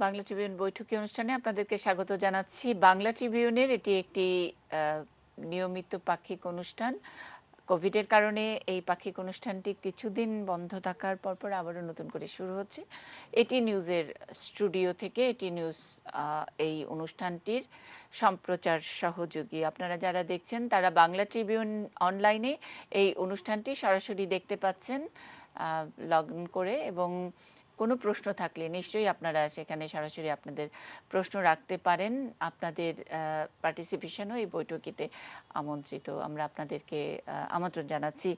Bangla Tribune বৈঠকি অনুষ্ঠানে আপনাদেরকে স্বাগত জানাচ্ছি। বাংলা ট্রিবিউনের এটি একটি নিয়মিত পাক্ষিক অনুষ্ঠান। কোভিডের কারণে এই পাক্ষিক অনুষ্ঠানটি কিছুদিন বন্ধ থাকার পরপর আবারও নতুন করে শুরু হচ্ছে। এটি নিউজের স্টুডিও থেকে এটি নিউজ এই অনুষ্ঠানটির সম্প্রচার সহযোগী। আপনারা যারা দেখছেন তারা বাংলা ট্রিবিউন অনলাইনে এই অনুষ্ঠানটি সরাসরি দেখতে পাচ্ছেন লগ ইন করে, এবং কোনো প্রশ্ন থাকলে নিশ্চয়ই আপনারা সেখানে সরাসরি আপনাদের প্রশ্ন রাখতে পারেন। আপনাদের পার্টিসিপেশনও এই বৈঠকিতে আমন্ত্রিত, আমরা আপনাদেরকে আমন্ত্রণ জানাচ্ছি।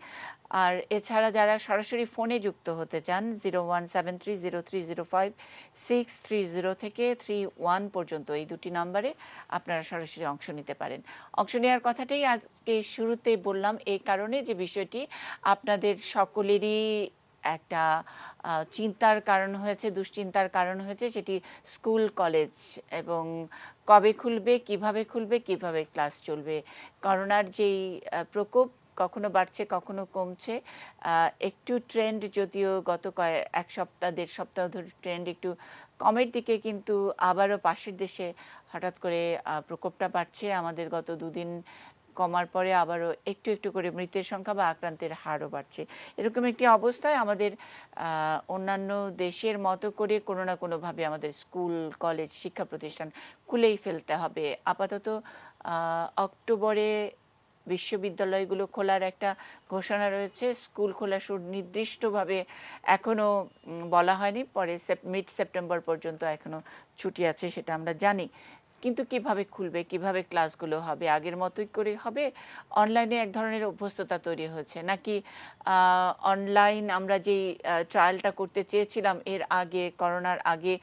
আর এছাড়া যারা সরাসরি ফোনে যুক্ত হতে চান 01730305-630 থেকে 31 পর্যন্ত এই দুটি নম্বরে আপনারা সরাসরি অংশ নিতে পারেন। অংশ নেওয়ার কথাটাই আজকে শুরুতে বললাম এই কারণে যে বিষয়টি আপনাদের সকলেরই একটা চিন্তার কারণ হয়েছে, দুশ্চিন্তার কারণ হয়েছে, সেটি স্কুল কলেজ এবং কবে খুলবে, কিভাবে ক্লাস চলবে। করোনার যেই প্রকোপ কখনো বাড়ছে কখনো কমছে, একটু ট্রেন্ড যদিও গত এক সপ্তাহ দেড় সপ্তাহ ধরে ট্রেন্ড একটু কমের দিকে, কিন্তু আবারও পাশের দেশে হঠাৎ করে প্রকোপটা বাড়ছে। আমাদের গত দুদিন কমার পরে আবারও একটু একটু করে মৃতের সংখ্যা বা আক্রান্তের হারও বাড়ছে। এরকম একটি অবস্থায় আমাদের অন্যান্য দেশের মতো করে কোনো না কোনোভাবে আমাদের স্কুল কলেজ শিক্ষা প্রতিষ্ঠান খুলেই ফেলতে হবে। আপাতত অক্টোবরে বিশ্ববিদ্যালয়গুলো খোলার একটা ঘোষণা রয়েছে। স্কুল খোলা সুনির্দিষ্টভাবে এখনও বলা হয়নি, পরে মিড সেপ্টেম্বর পর্যন্ত এখনও ছুটি আছে, সেটা আমরা জানি। কিন্তু কিভাবে খুলবে, কিভাবে ক্লাসগুলো হবে, আগের মতোই করে হবে? অনলাইনে এক ধরনের অভ্যস্ততা তৈরি হয়েছে নাকি অনলাইন আমরা যেই ট্রায়ালটা করতে চেয়েছিলাম এর আগে, করোনার আগে,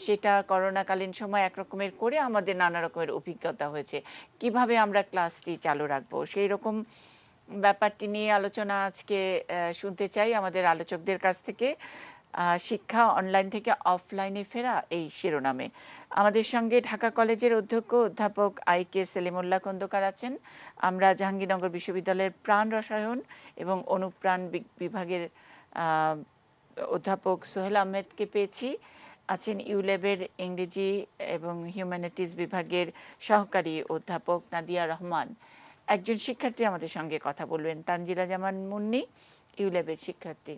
সেটা করোনাকালীন সময় একরকমের করে আমাদের নানা রকমের অভিজ্ঞতা হয়েছে, কিভাবে আমরা ক্লাসটি চালু রাখবো সেই রকম ব্যাপারটি নিয়ে আলোচনা আজকে শুনতে চাই আমাদের আলোচকদের কাছ থেকে। শিক্ষা অনলাইন থেকে অফলাইনে ফেরা এই শিরোনামে আমাদের সঙ্গে ঢাকা কলেজের অধ্যক্ষ অধ্যাপক আই.কে. সেলিমুল্লাহ খন্দকার আছেন। আমরা জাহাঙ্গীরনগর বিশ্ববিদ্যালয়ের প্রাণ রসায়ন এবং অনুপ্রাণ বিভাগের অধ্যাপক সোহেল আহমেদকে পেয়েছি। আছেন ইউল্যাবের ইংরেজি এবং হিউম্যানিটিজ বিভাগের সহকারী অধ্যাপক নাদিয়া রহমান। একজন শিক্ষার্থী আমাদের সঙ্গে কথা বলবেন, তানজিলা জামান মুন্নি, ইউল্যাবের শিক্ষার্থী।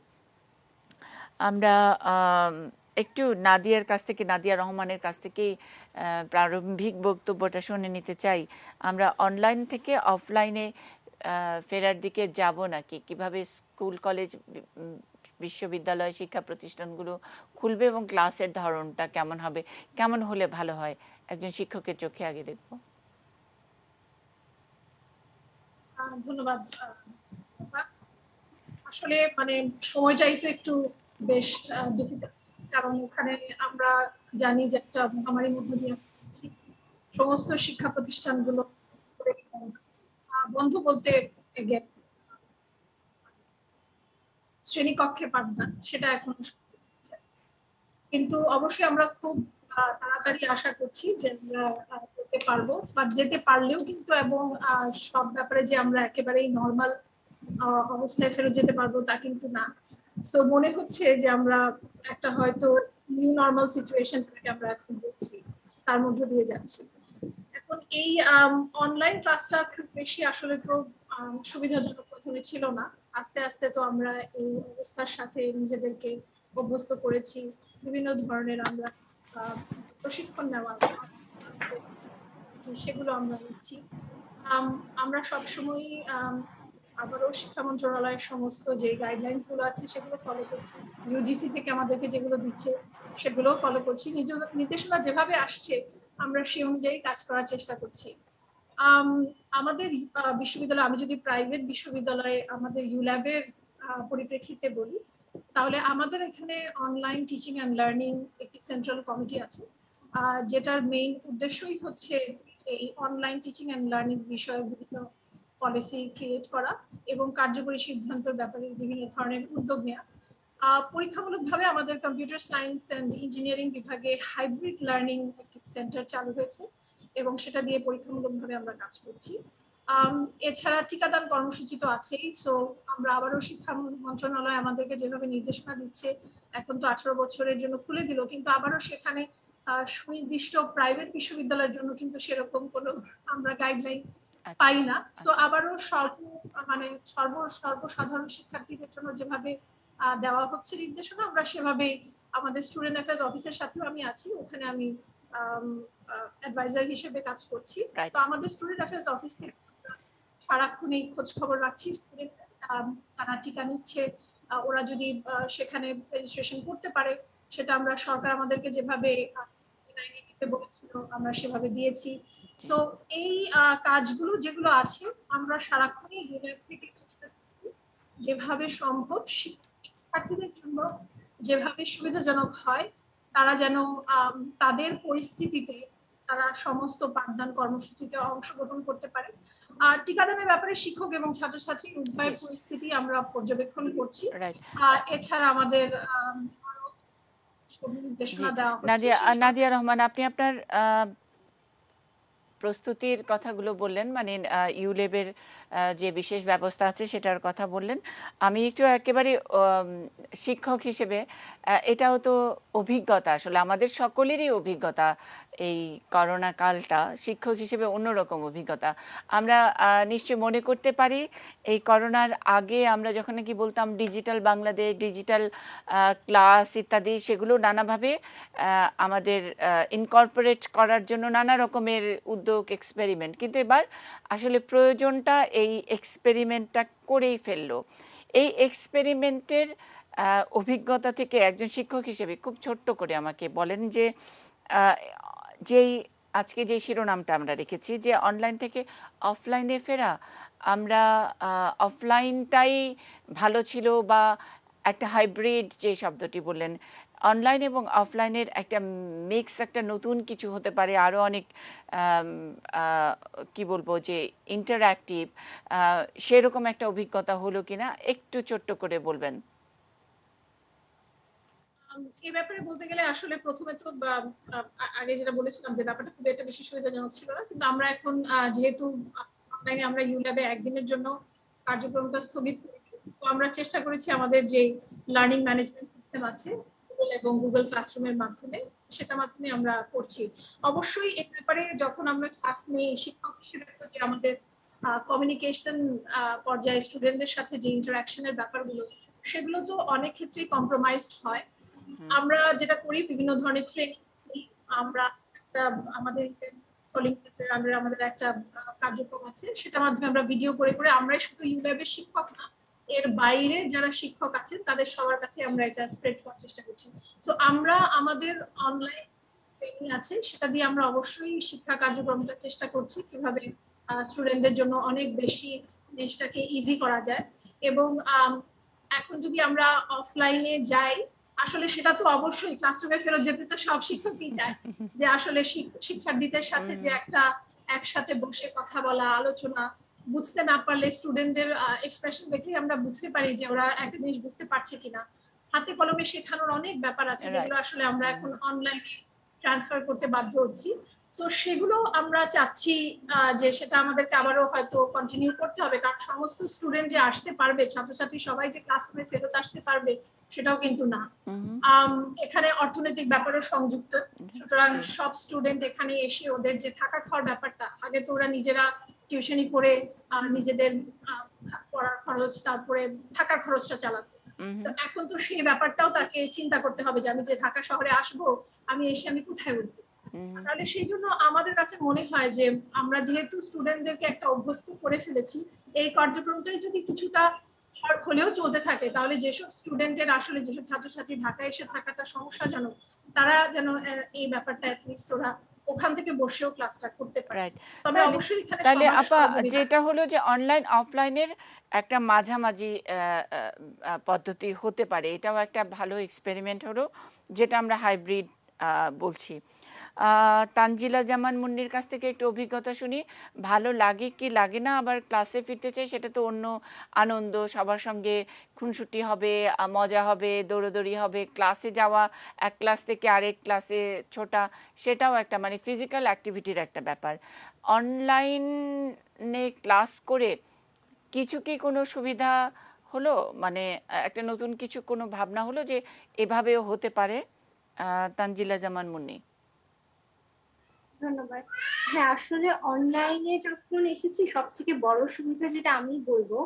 আমরা একটু নাদিয়া রহমানের কাছ থেকেই প্রারম্ভিক বক্তব্যটা শুনে নিতে চাই। আমরা অনলাইন থেকে অফলাইনে ফেরার দিকে যাব নাকি, কিভাবে স্কুল কলেজ বিশ্ববিদ্যালয় শিক্ষা প্রতিষ্ঠানগুলো খুলবে এবং ক্লাসের ধরনটা কেমন হবে, কেমন হলে ভালো হয়, একজন শিক্ষকের চোখে আগে দেখব। ধন্যবাদ। আসলে সময়টাই তো একটু বেশ ডিফিকাল্ট, কারণ ওখানে আমরা জানি যে একটা মহামারীর মধ্যে দিয়ে সমস্ত শিক্ষা প্রতিষ্ঠানগুলো বন্ধ বলতে শ্রেণীকক্ষে পাঠদান সেটা এখন, কিন্তু অবশ্যই আমরা খুব তাড়াতাড়ি আশা করছি যে আমরা যেতে পারবো, বা যেতে পারলেও কিন্তু এবং সব ব্যাপারে যে আমরা একেবারেই নর্মাল অবস্থায় ফেরত যেতে পারবো তা কিন্তু না। সো মনে হচ্ছে যে আমরা একটা হয়তো নিউ নর্মাল সিচুয়েশন থেকে আমরা এখন দেখছি, তার মধ্যে দিয়ে যাচ্ছি। এখন এই অনলাইন ক্লাসটা খুব বেশি আসলে তো সুবিধাজনক প্রথমে ছিল না। আস্তে আস্তে তো আমরা এই অবস্থার সাথে নিজেদেরকে অভ্যস্ত করেছি। বিভিন্ন ধরনের আমরা প্রশিক্ষণ নেওয়া সেগুলো আমরা নিচ্ছি। আমরা সবসময় আবারও শিক্ষা মন্ত্রণালয়ের সমস্ত যে গাইডলাইন্স গুলো আছে সেগুলো ফলো করছি। ইউজিসি থেকে আমাদেরকে যেগুলো দিচ্ছে সেগুলো ফলো করছি। নির্দেশনা যেভাবে আসছে আমরা সেই অনুযায়ী কাজ করার চেষ্টা করছি। আমাদের বিশ্ববিদ্যালয়, আমি যদি প্রাইভেট বিশ্ববিদ্যালয়ে আমাদের ইউল্যাবের পরিপ্রেক্ষিতে বলি, তাহলে আমাদের এখানে অনলাইন টিচিং অ্যান্ড লার্নিং একটি সেন্ট্রাল কমিটি আছে, যেটার মেইন উদ্দেশ্যই হচ্ছে এই অনলাইন টিচিং অ্যান্ড লার্নিং বিষয়ে বিভিন্ন পলিসি ক্রিয়েট করা এবং কার্যকরী সিদ্ধান্তের ব্যাপারে বিভিন্ন ধরনের উদ্যোগ নেওয়া। পরীক্ষামূলকভাবে আমাদের কম্পিউটার সায়েন্স অ্যান্ড ইঞ্জিনিয়ারিং বিভাগে হাইব্রিড লার্নিং একটি সেন্টার চালু হয়েছে এবং সেটা দিয়ে পরীক্ষামূলকভাবে আমরা কাজ করছি। আম, এছাড়া টিকাদান কর্মসূচি তো আছেই। সো আমরা আবারও শিক্ষা মন্ত্রণালয় আমাদেরকে যেভাবে নির্দেশনা দিচ্ছে, এখন তো 18 বছরের জন্য খুলে দিল, কিন্তু আবারও সেখানে সুনির্দিষ্ট প্রাইভেট বিশ্ববিদ্যালয়ের জন্য কিন্তু সেরকম কোনো আমরা গাইডলাইন আচ্ছা পাই না। সো আচ্ছা আবারও মানে সর্বসাধারণ শিক্ষার্থীদের জন্য যেভাবে দেওয়া হচ্ছে নির্দেশনা, আমরা সেভাবে আমাদের স্টুডেন্ট অ্যাফেয়ার্স অফিসের সাথেও আমি আছি, ওখানে আমি অ্যাডভাইজার হিসেবে কাজ করছি। রাইট তো আমাদের স্টুডেন্ট অ্যাফেয়ার্স অফিস থেকে সারাক্ষণই খোঁজ খবর রাখছি স্টুডেন্ট তারা টিকা নিচ্ছে, ওরা যদি সেখানে রেজিস্ট্রেশন করতে পারে, সেটা আমরা সরকার আমাদেরকে যেভাবে দিতে বলেছিল আমরা সেভাবে দিয়েছি। সো এই কাজগুলো যেগুলো আছে আমরা সারাক্ষণই ইউনিয়ন থেকে চেষ্টা করছি যেভাবে সম্ভব শিক্ষার্থীদের জন্য যেভাবে সুবিধাজনক হয়, তারা যেন তাদের পরিস্থিতিতে তারা সমস্ত পাঠদান কর্মসূচিতে অংশগ্রহণ করতে পারে। আর টিকাদানের ব্যাপারে শিক্ষক এবং ছাত্রছাত্রী উভয়ের পরিস্থিতি আমরা পর্যবেক্ষণ করছি। রাইট এছাড়া আমাদের জি নির্দেশনা দেওয়া হচ্ছে। নাদিয়া নাদিয়া রহমান, আপনি আপনার প্রস্তুতির কথাগুলো বললেন, মানে ইউলেবের যে বিশেষ ব্যবস্থা আছে সেটার কথা বললেন। আমি একটু একেবারে শিক্ষক হিসেবে, এটাও তো অভিজ্ঞতা, আসলে আমাদের সকলেরই অভিজ্ঞতা। এই করোনা কালটা শিক্ষক হিসেবে অন্যরকম অভিজ্ঞতা। আমরা নিশ্চয় মনে করতে পারি এই করোনার আগে আমরা যখন নাকি বলতাম ডিজিটাল বাংলাদেশ, ডিজিটাল ক্লাস ইত্যাদি, সেগুলো নানাভাবে আমাদের ইনকর্পোরেট করার জন্য নানা রকমের উদ্যোগ, এক্সপেরিমেন্ট, কিন্তু এবার আসলে প্রয়োজনটা এই এক্সপেরিমেন্টটা করেই ফেললো। এই এক্সপেরিমেন্টের অভিজ্ঞতা থেকে একজন শিক্ষক হিসেবে খুব ছোট্ট করে আমাকে বলেন যে যেই আজকে যে শিরোনামটা আমরা রেখেছি যে অনলাইন থেকে অফলাইনে ফেরা, আমরা অফলাইনটাই ভালো ছিল বা একটা হাইব্রিড যে শব্দটি বললেন, অনলাইন এবং অফলাইনের একটা মিক্স, একটা নতুন কিছু হতে পারে, আরও অনেক কি বলবো যে ইন্টারঅ্যাক্টিভ, সেরকম একটা অভিজ্ঞতা হলো কিনা একটু ছোট্ট করে বলবেন। এই ব্যাপারে বলতে গেলে আসলে প্রথমে তো আগে যেটা বলেছিলাম যে ব্যাপারটা খুব একটা বেশি সুবিধাজনক ছিল না, কিন্তু আমরা এখন যেহেতু অনলাইনে আমরা ইউল্যাবে একদিনের জন্য কার্যক্রমটা স্থগিত করেছি, তো আমরা চেষ্টা করেছি আমাদের যে লার্নিং ম্যানেজমেন্ট সিস্টেম আছে গুগল এবং গুগল ক্লাসরুমের মাধ্যমে, সেটার মাধ্যমে আমরা করছি। অবশ্যই এই ব্যাপারে যখন আমরা ক্লাস নেই শিক্ষক হিসেবে যে আমাদের কমিউনিকেশন পর্যায়ে স্টুডেন্টদের সাথে যে ইন্টারাকশনের ব্যাপারগুলো, সেগুলো তো অনেক ক্ষেত্রেই কম্প্রোমাইজড হয়। আমরা যেটা করি বিভিন্ন ধরনের ট্রেনিং, আমরা একটা আমাদের আমাদের একটা কার্যক্রম আছে, সেটার মাধ্যমে আমরা ভিডিও করে করে আমরাই শুধু ইউল্যাবের শিক্ষক না, এর বাইরে যারা শিক্ষক আছেন তাদের সবার কাছে আমরা এটা স্প্রেড করার চেষ্টা করছি। তো আমরা আমাদের অনলাইন ট্রেনিং আছে সেটা দিয়ে আমরা অবশ্যই শিক্ষা কার্যক্রমটা চেষ্টা করছি কিভাবে স্টুডেন্টদের জন্য অনেক বেশি জিনিসটাকে ইজি করা যায়। এবং এখন যদি আমরা অফলাইনে যাই, আসলে সেটা তো অবশ্যই ক্লাসরুমে ফেরত যেতে তো সব শিক্ষকই চায়, যে আসলে শিক্ষার্থীদের সাথে যে একটা একসাথে বসে কথা বলা, আলোচনা, বুঝতে না পারলে স্টুডেন্টদের এক্সপ্রেশন দেখে আমরা বুঝতে পারি যে ওরা একটা জিনিস বুঝতে পারছে কিনা। হাতে কলমে শেখানোর অনেক ব্যাপার আছে যেগুলো আসলে আমরা এখন অনলাইনে ট্রান্সফার করতে বাধ্য হচ্ছি। তো সেগুলো আমরা চাচ্ছি যে সেটা আমাদেরকে আবারও হয়তো কন্টিনিউ করতে হবে, কারণ সমস্ত স্টুডেন্ট যে আসতে পারবে, ছাত্রছাত্রী সবাই যে ক্লাসরুমে ফেরত আসতে পারবে সেটাও কিন্তু না। এখানে অর্থনৈতিক ব্যাপারও সংযুক্ত, সুতরাং সব স্টুডেন্ট এখানে এসে ওদের যে থাকা খাওয়ার ব্যাপারটা, আগে তো ওরা নিজেরা টিউশনি করে নিজেদের পড়ার খরচ তারপরে থাকার খরচটা চালাতো, তো এখন তো সেই ব্যাপারটাও তাকে চিন্তা করতে হবে যে আমি যে ঢাকা শহরে আসবো, আমি এসে আমি কোথায় উঠবো। তাহলে সেই জন্য আমাদের কাছে মনে হয় যে আমরা যেহেতু স্টুডেন্টদেরকে একটা অভ্যস্ত করে ফেলেছি, এই কার্যক্রমটাই যদি কিছুটা হলেও চলতে থাকে, তাহলে যেসব স্টুডেন্টের আসলে যেসব ছাত্রছাত্রী ঢাকায় এসে থাকাটা সমস্যাজনক, তারা যেন এই ব্যাপারটা অ্যাটলিস্ট ওরা ওখান থেকে বসেও ক্লাসটা করতে পারে। তবে অবশ্যই এখানে তাহলে আপা যেটা হলো যে অনলাইন অফলাইনের একটা মাঝামাঝি পদ্ধতি হতে পারে, এটাও একটা ভালো এক্সপেরিমেন্ট হলো, যেটা আমরা হাইব্রিড বলছি। তানজিলা জামান মুন্নির কাছ থেকে একটু অভিজ্ঞতা শুনি। ভালো লাগে কি লাগে না, আবার ক্লাসে ফিরতে চাই, সেটা তো অন্য আনন্দ। সবার সঙ্গে খুনসুটি হবে, মজা হবে, দৌড়োদৌড়ি হবে, ক্লাসে যাওয়া, এক ক্লাস থেকে আরেক ক্লাসে ছোটা, সেটাও একটা মানে ফিজিক্যাল অ্যাক্টিভিটির একটা ব্যাপার। অনলাইনে ক্লাস করে কিছু কি কোনো সুবিধা হলো, মানে একটা নতুন কিছু কোনো ভাবনা হলো যে এভাবেও হতে পারে? তানজিলা জামান মুন্নি। ধন্যবাদ। হ্যাঁ, আসলে অনলাইনে যখন এসেছি সব থেকে বড় সুবিধা যেটা আমি বলবো,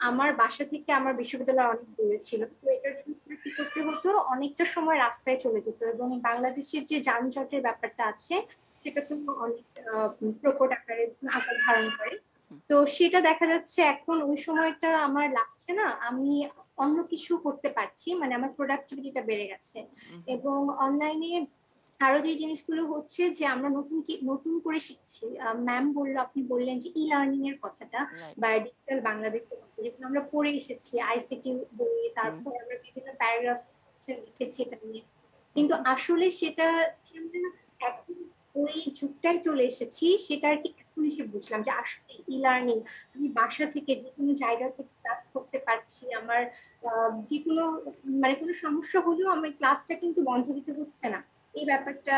আমার বাসা থেকে আমার বিশ্ববিদ্যালয় অনেক দূরে ছিল, তো এটার জন্য আমার কি করতে হতো, অনেকটা সময় রাস্তায় চলে যেত, এবং বাংলাদেশের যে যানজটের ব্যাপারটা আছে সেটা তো অনেক প্রকট আকার ধারণ করে। তো সেটা দেখা যাচ্ছে এখন ওই সময়টা আমার লাগছে না, আমি অন্য কিছু করতে পারছি, মানে আমার প্রোডাক্টিভিটিটা বেড়ে গেছে। এবং অনলাইনে আরো যে জিনিসগুলো হচ্ছে যে আমরা নতুন করে শিখছি। ম্যাম বললো, আপনি বললেন যে ই লার্নিং এর কথাটা রাইট। বা ডিজিটাল বাংলাদেশের কথা, যেগুলো আমরা পড়ে এসেছি আইসিটি বই, তারপর আমরা বিভিন্ন প্যারাগ্রাফ লিখেছি এটা নিয়ে, কিন্তু আসলে সেটা যে আমরা এখন ওই যুগটায় চলে এসেছি, সেটা আর কি এখন এসে বুঝলাম যে আসলে ই লার্নিং আমি বাসা থেকে যে কোনো জায়গা থেকে ক্লাস করতে পারছি। আমার যে কোনো মানে কোনো সমস্যা হলেও আমার ক্লাসটা কিন্তু বন্ধ দিতে হচ্ছে না, এই ব্যাপারটা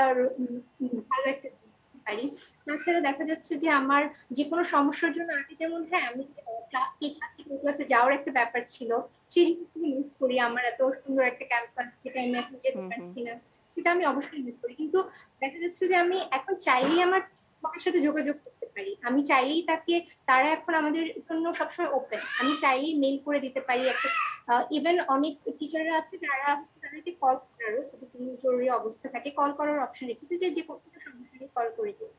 ভালো একটা দিক বলতে পারি। তাছাড়া দেখা যাচ্ছে যে আমার যে কোনো সমস্যার জন্য আগে যেমন হ্যাঁ আমি এই ক্লাস থেকে ওই ক্লাসে যাওয়ার একটা ব্যাপার ছিল, সেই জিনিসগুলো মিস করি। আমার এত সুন্দর একটা ক্যাম্পাস যেটা আমি এখন যেতে হুম হুম পারছি না, সেটা আমি অবশ্যই মিস করি। কিন্তু দেখা যাচ্ছে যে আমি এখন চাইলেই আমার শিক্ষকের সাথে যোগাযোগ করতে পারি, আমি চাইলেই তারা এখন আমাদের জন্য সবসময় ওপেন, আমি চাইলেই মেইল করে দিতে পারি একটা। ইভেন অনেক টিচাররা আছে যারা তাদেরকে কল করারও, যদি কোনো জরুরি অবস্থা থাকে কল করার অপশন রেখেছে, যে কোনো সমস্যা নেই কল করে দিই,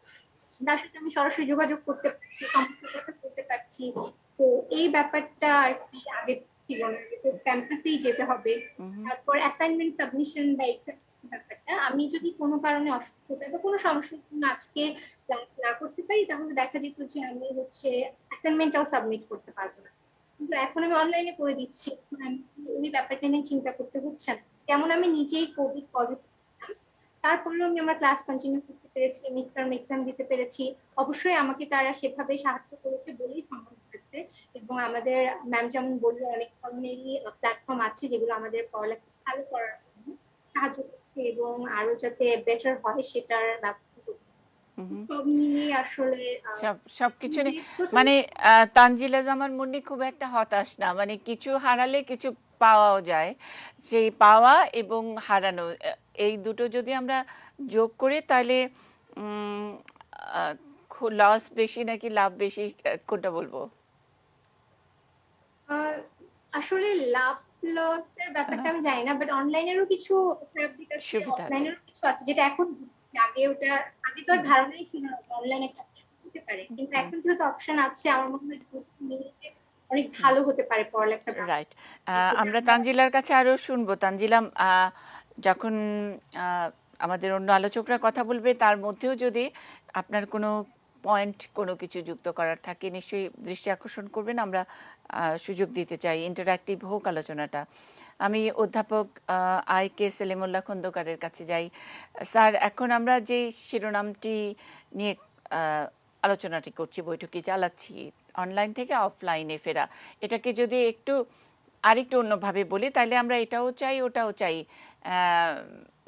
তার সাথে আমি সরাসরি যোগাযোগ করতে পারছি, সমস্যার কথা বলতে পারছি। তো এই ব্যাপারটা আর কি আগে ছিল না, আগে তো ক্যাম্পাসেই যেতে হবে। হুম তারপর অ্যাসাইনমেন্ট সাবমিশন বা এক্সাম ব্যাপারটা, আমি যদি কোনো কারণে অসুস্থতা বা কোনো সমস্যার জন্য আজকে ক্লাস না করতে পারি, তাহলে দেখা যেত যে আমি হচ্ছে অ্যাসাইনমেন্টটাও সাবমিট করতে পারবো না। কিন্তু এখন আমি অনলাইনে করে দিচ্ছি, এখন আমি ওই ব্যাপারটা নিয়ে চিন্তা করতে হচ্ছে না। যেমন আমি নিজেই কোভিড পজিটিভ, তারপরেও আমি আমার ক্লাস কন্টিনিউ করতে পেরেছি, মিড টার্ম এক্সাম দিতে পেরেছি। অবশ্যই আমাকে তারা সেভাবে সাহায্য করেছে বলেই সম্ভব হয়েছে। এবং আমাদের ম্যাম যেমন বললো, অনেক ধরনেরই প্ল্যাটফর্ম আছে যেগুলো আমাদের পড়ালেখা ভালো করার জন্য সাহায্য করছে এবং আরো যাতে বেটার হয় সেটার ব্যবস্থা করছে। হুম। সব মিলিয়ে আসলে সবকিছু যে নিয়ে প্রথম মানে তানজিলা জামান মুন্নি খুব একটা হতাশ না, মানে কিছু হারালে কিছু পাওয়াও যায়। সেই পাওয়া এবং হারানো, এই দুটো যদি আমরা যোগ করি তাহলে লস বেশি নাকি লাভ বেশি, কোনটা বলবো? আহ, আসলে লাভ লসের ব্যাপারটা আমি জানি না, বাট অনলাইনেরও কিছু খারাপ দিক আছে, সুবিধা আছে। অফলাইনেরও কিছু আছে, যেটা এখন বুঝছি। আগে তো আর ধারণাই ছিল না অনলাইনে একটা অপশন হতে পারে, কিন্তু হুম এখন যেহেতু অপশন আছে, আমার মনে হয় দুটো মিলিয়ে অনেক ভালো হতে পারে পড়ালেখার রাইট। ব্যবস্থা, যেটা আমরা আমরা তানজিলার কাছে আরো শুনবো। তানজিলা, যখন আহ, আমাদের অন্য আলোচকরা কথা বলবে তার মধ্যেও যদি আপনার কোনো পয়েন্ট, কোনো কিছু যুক্ত করার থাকে নিশ্চয়ই দৃষ্টি আকর্ষণ করবেন। আমরা সুযোগ দিতে চাই, ইন্টারঅ্যাক্টিভ হোক আলোচনাটা। আমি অধ্যাপক আই.কে. সেলিমুল্লাহ খন্দকারের কাছে যাই। স্যার, এখন আমরা যে শিরোনামটি নিয়ে আলোচনাটি করছি, বৈঠকি চালাচ্ছি, অনলাইন থেকে অফলাইনে ফেরা, এটাকে যদি একটু আরেকটু অন্যভাবে বলি তাহলে আমরা এটাও চাই ওটাও চাই,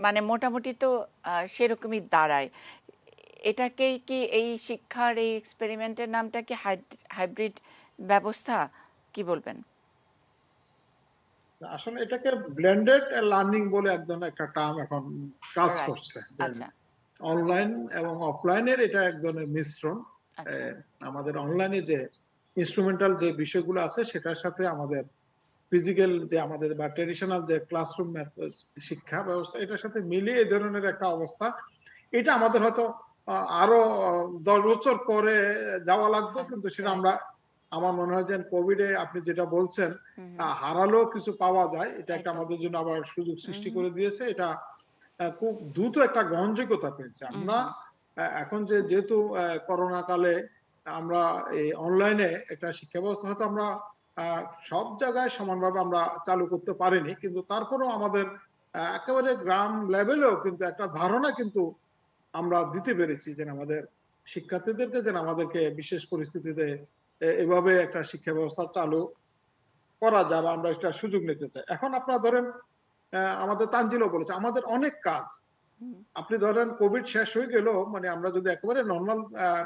মানে মোটামুটি তো সেরকমই দাঁড়ায়। এটাকেই কি, এই শিক্ষার এই এক্সপেরিমেন্টের নামটা কি হাইব্রিড ব্যবস্থা, কি বলবেন? আসলে এটাকে ব্লেন্ডেড লার্নিং বলে একজন একটা টার্ম এখন কাজ রাইট। করছে, যে আচ্ছা অনলাইন এবং অফলাইনের এটা এক ধরনের মিশ্রণ। আচ্ছা। আমাদের অনলাইনে যে ইনস্ট্রুমেন্টাল যে বিষয়গুলো আছে সেটার সাথে আমাদের ফিজিক্যাল যে আমাদের বা ট্রেডিশনাল যে ক্লাসরুম শিক্ষা ব্যবস্থা, এটার সাথে মিলিয়ে এই ধরনের একটা অবস্থা। এটা আমাদের হয়তো আরো 10 বছর পরে যাওয়া লাগতো, হ্যাঁ, কিন্তু সেটা রাইট। আমরা, আমার মনে হয় যে কোভিডে আপনি যেটা বলছেন, হারালেও কিছু পাওয়া যায়, এটা একটা একদম। আমাদের জন্য আবার সুযোগ হুম সৃষ্টি হুম করে দিয়েছে। এটা খুব দ্রুত একটা গ্রহণযোগ্যতা পেয়েছে। হুম আমরা হুম এখন যেহেতু করোনা কালে আমরা এই অনলাইনে একটা শিক্ষা ব্যবস্থা হয়তো আমরা সব জায়গায় সমানভাবে আমরা চালু করতে পারিনি, কিন্তু তারপরেও আমাদের একেবারে গ্রাম লেভেলেও কিন্তু একটা ধারণা কিন্তু আমরা দিতে পেরেছি, যে আমাদের শিক্ষার্থীদেরকে যেন আমাদেরকে বিশেষ পরিস্থিতিতে এভাবে একটা শিক্ষা ব্যবস্থা চালু করা যায় বা আমরা একটা সুযোগ নিতে চাই। এখন আপনারা ধরেন আমাদের তানজিলও বলেছে আমাদের অনেক কাজ, আপনি ধরেন কোভিড শেষ হয়ে গেল, মানে আমরা যদি একেবারে নর্মাল